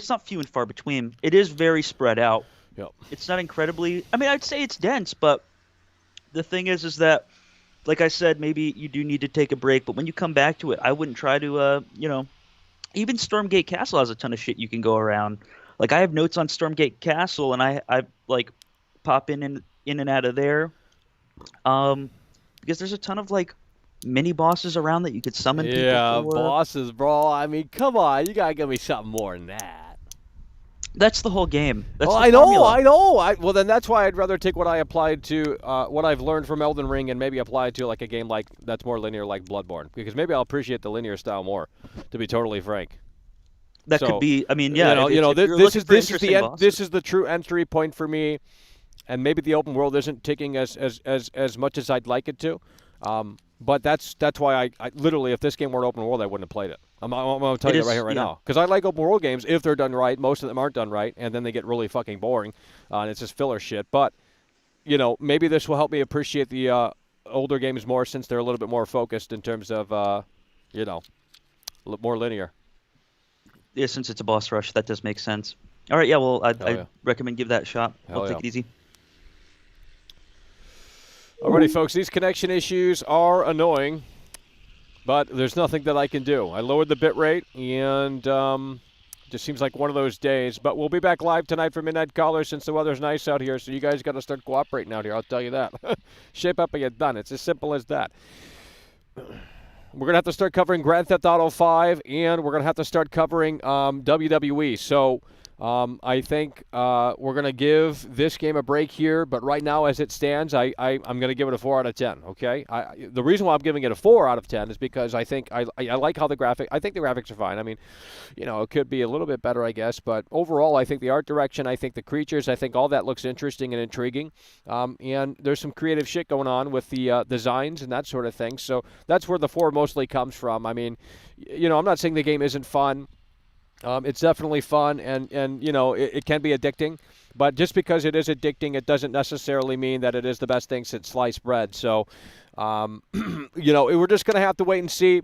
not few and far between. It is very spread out. Yep. It's not incredibly. I mean, I'd say it's dense, but the thing is that, like I said, maybe you do need to take a break. But when you come back to it, I wouldn't try to, even Stormgate Castle has a ton of shit you can go around. Like I have notes on Stormgate Castle, and I like pop in and out of there, because there's a ton of like mini bosses around that you could summon people for. Yeah, bosses, bro. I mean, come on. You got to give me something more than that. That's the whole game. That's well, the I formula. know. Well, then that's why I'd rather take what I applied to, what I've learned from Elden Ring, and maybe apply it to like a game like that's more linear, like Bloodborne, because maybe I'll appreciate the linear style more. To be totally frank. That could be. I mean, yeah. This is the true entry point for me, and maybe the open world isn't ticking as much as I'd like it to. But that's why I literally, if this game weren't open world, I wouldn't have played it. I'm going to tell you that right here, right now. Because I like open world games if they're done right. Most of them aren't done right, and then they get really fucking boring, and it's just filler shit. But, maybe this will help me appreciate the older games more, since they're a little bit more focused in terms of, more linear. Yeah, since it's a boss rush, that does make sense. All right, yeah, well, I recommend give that a shot. I'll take it easy. Alrighty, folks, these connection issues are annoying, but there's nothing that I can do. I lowered the bit rate, and just seems like one of those days. But we'll be back live tonight for Midnight Callers, since the weather's nice out here, so you guys got to start cooperating out here, I'll tell you that. Shape up and get done. It's as simple as that. We're going to have to start covering Grand Theft Auto 5, and we're going to have to start covering WWE. So I think we're going to give this game a break here, but right now, as it stands, I'm going to give it a 4 out of 10, okay? The reason why I'm giving it a 4 out of 10 is because I think I like how I think the graphics are fine. I mean, it could be a little bit better, I guess, but overall, I think the art direction, I think the creatures, I think all that looks interesting and intriguing, and there's some creative shit going on with the designs and that sort of thing, so that's where the 4 mostly comes from. I mean, I'm not saying the game isn't fun. It's definitely fun, and it can be addicting. But just because it is addicting, it doesn't necessarily mean that it is the best thing since sliced bread. So, we're just going to have to wait and see.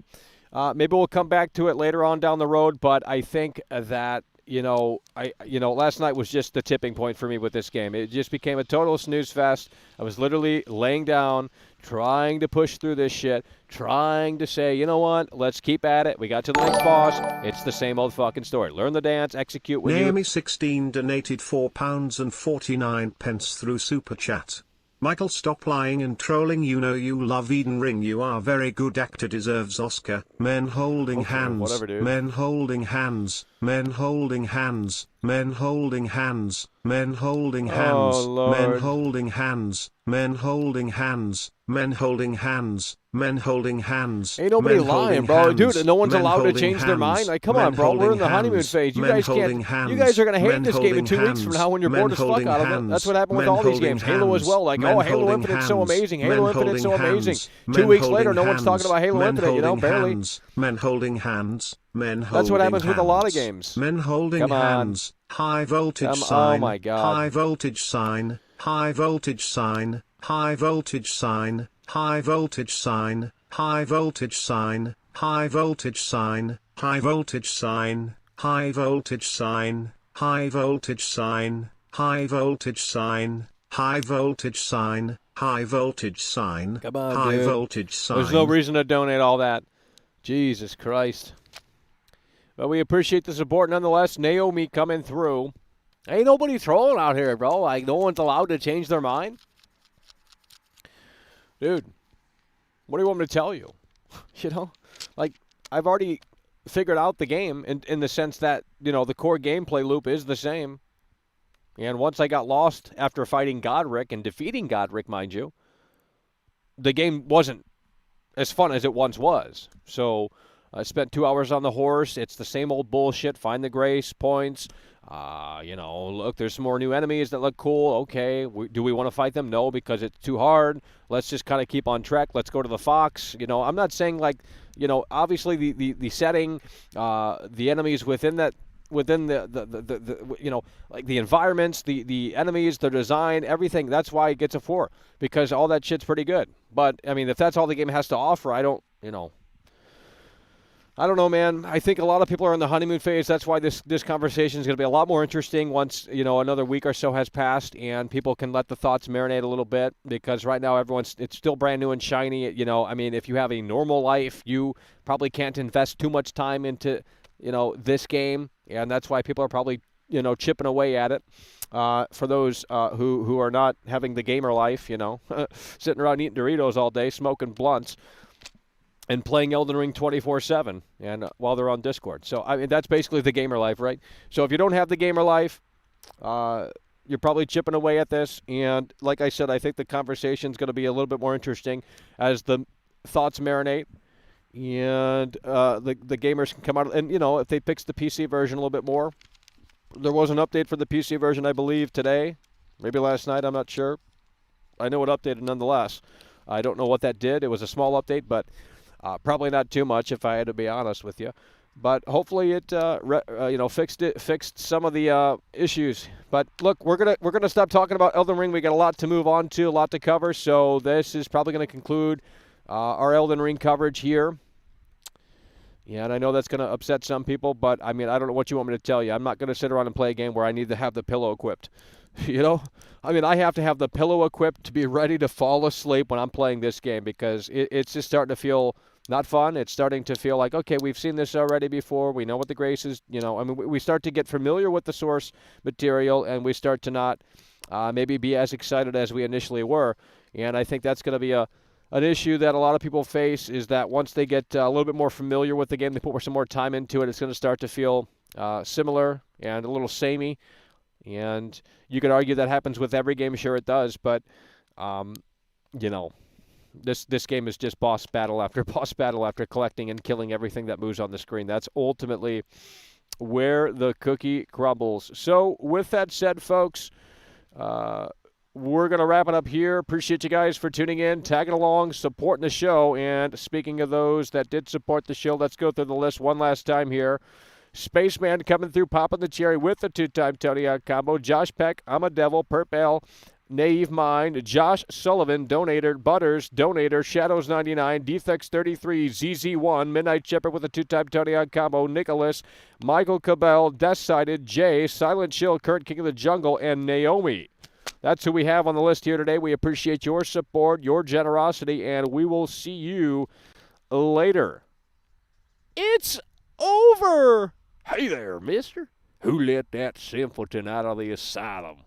Maybe we'll come back to it later on down the road. But I think that last night was just the tipping point for me with this game. It just became a total snooze fest. I was literally laying down, trying to push through this shit, trying to say, you know what, let's keep at it. We got to the next boss. It's the same old fucking story. Learn the dance, execute when Naomi16 donated £4.49 through Super Chat. Michael, stop lying and trolling. You know you love Eden Ring. You are very good actor. Deserves Oscar. Men holding hands. Whatever, dude. Men holding hands. Men holding hands. Men holding hands. Men holding hands. Oh, Lord. Men holding hands. Men holding hands. Men holding hands. Men holding hands. Ain't nobody men lying, bro. hands. Dude, no one's Men allowed to holding change their hands. mind. Like, come Men on, bro. We're in the holding honeymoon hands. phase. You Men guys holding can't. hands. You guys are gonna hate Men this game in 2 holding weeks from hands. now when you're Men bored as fuck holding out of it. hands. That's what happened with Men all these holding games. Halo as hands. well. Like, Men oh, Halo holding Infinite's so hands. amazing. Men Halo Infinite's holding so amazing. hands. 2 Men weeks later, holding no one's talking about Halo Men Infinite. holding Barely. hands. Men holding hands. Men holding That's what happens with a lot of hands. games. Men holding Come on. hands. High voltage Oh sign. my God. High voltage sign. High voltage sign. High voltage sign. High voltage sign. High voltage sign. High voltage sign. High voltage sign. High voltage sign. High voltage sign. High voltage sign. High voltage sign. High voltage sign. Come on, High dude. voltage sign. There's no reason to donate all that. Jesus Christ. But we appreciate the support nonetheless. Naomi coming through. Ain't nobody trolling out here, bro. Like, no one's allowed to change their mind. Dude, what do you want me to tell you? Like, I've already figured out the game in the sense that, the core gameplay loop is the same. And once I got lost after fighting Godric and defeating Godric, mind you, the game wasn't as fun as it once was. So I spent 2 hours on the horse. It's the same old bullshit. Find the grace points. Look, there's some more new enemies that look cool. Okay, do we want to fight them? No, because it's too hard. Let's just kind of keep on track. Let's go to the Fox. I'm not saying obviously the setting, the enemies within the like the environments, the enemies, the design, everything. That's why it gets a 4, because all that shit's pretty good. But I mean, if that's all the game has to offer, I don't know, man. I think a lot of people are in the honeymoon phase. That's why this conversation is going to be a lot more interesting once, another week or so has passed and people can let the thoughts marinate a little bit, because right now it's still brand new and shiny. I mean, if you have a normal life, you probably can't invest too much time into, this game, and that's why people are probably, chipping away at it. For those who are not having the gamer life, sitting around eating Doritos all day, smoking blunts, and playing Elden Ring 24/7, and while they're on Discord. So I mean, that's basically the gamer life, right? So if you don't have the gamer life, you're probably chipping away at this. And like I said, I think the conversation is going to be a little bit more interesting as the thoughts marinate, and the gamers can come out. And if they fix the PC version a little bit more, there was an update for the PC version, I believe, today, maybe last night. I'm not sure. I know it updated nonetheless. I don't know what that did. It was a small update, but probably not too much, if I had to be honest with you. But hopefully it fixed some of the issues. But look, we're gonna stop talking about Elden Ring. We got a lot to move on to, a lot to cover. So this is probably going to conclude our Elden Ring coverage here. Yeah, and I know that's going to upset some people, but I mean, I don't know what you want me to tell you. I'm not going to sit around and play a game where I need to have the pillow equipped. I mean, I have to have the pillow equipped to be ready to fall asleep when I'm playing this game, because it's just starting to feel not fun. It's starting to feel like, okay, we've seen this already before. We know what the grace is. I mean, we start to get familiar with the source material, and we start to not maybe be as excited as we initially were. And I think that's going to be an issue that a lot of people face, is that once they get a little bit more familiar with the game, they put some more time into it, it's going to start to feel similar and a little samey. And you could argue that happens with every game. Sure, it does. But, you know, this game is just boss battle after boss battle after collecting and killing everything that moves on the screen. That's ultimately where the cookie crumbles. So, with that said, folks, we're going to wrap it up here. Appreciate you guys for tuning in, tagging along, supporting the show. And speaking of those that did support the show, let's go through the list one last time here. Spaceman coming through, popping the cherry with the two-time Tony Hawk combo. Josh Peck, I'm a Devil, Perp L, Naive Mind, Josh Sullivan, Donator, Butters, Donator, Shadows99, Defects33, ZZ1, Midnight Shepherd with a two-time Tony Hawk combo, Nicholas, Michael Cabell, Death-Sided, Jay, Silent Chill, Kurt King of the Jungle, and Naomi. That's who we have on the list here today. We appreciate your support, your generosity, and we will see you later. It's over! Hey there, mister. Who let that simpleton out of the asylum?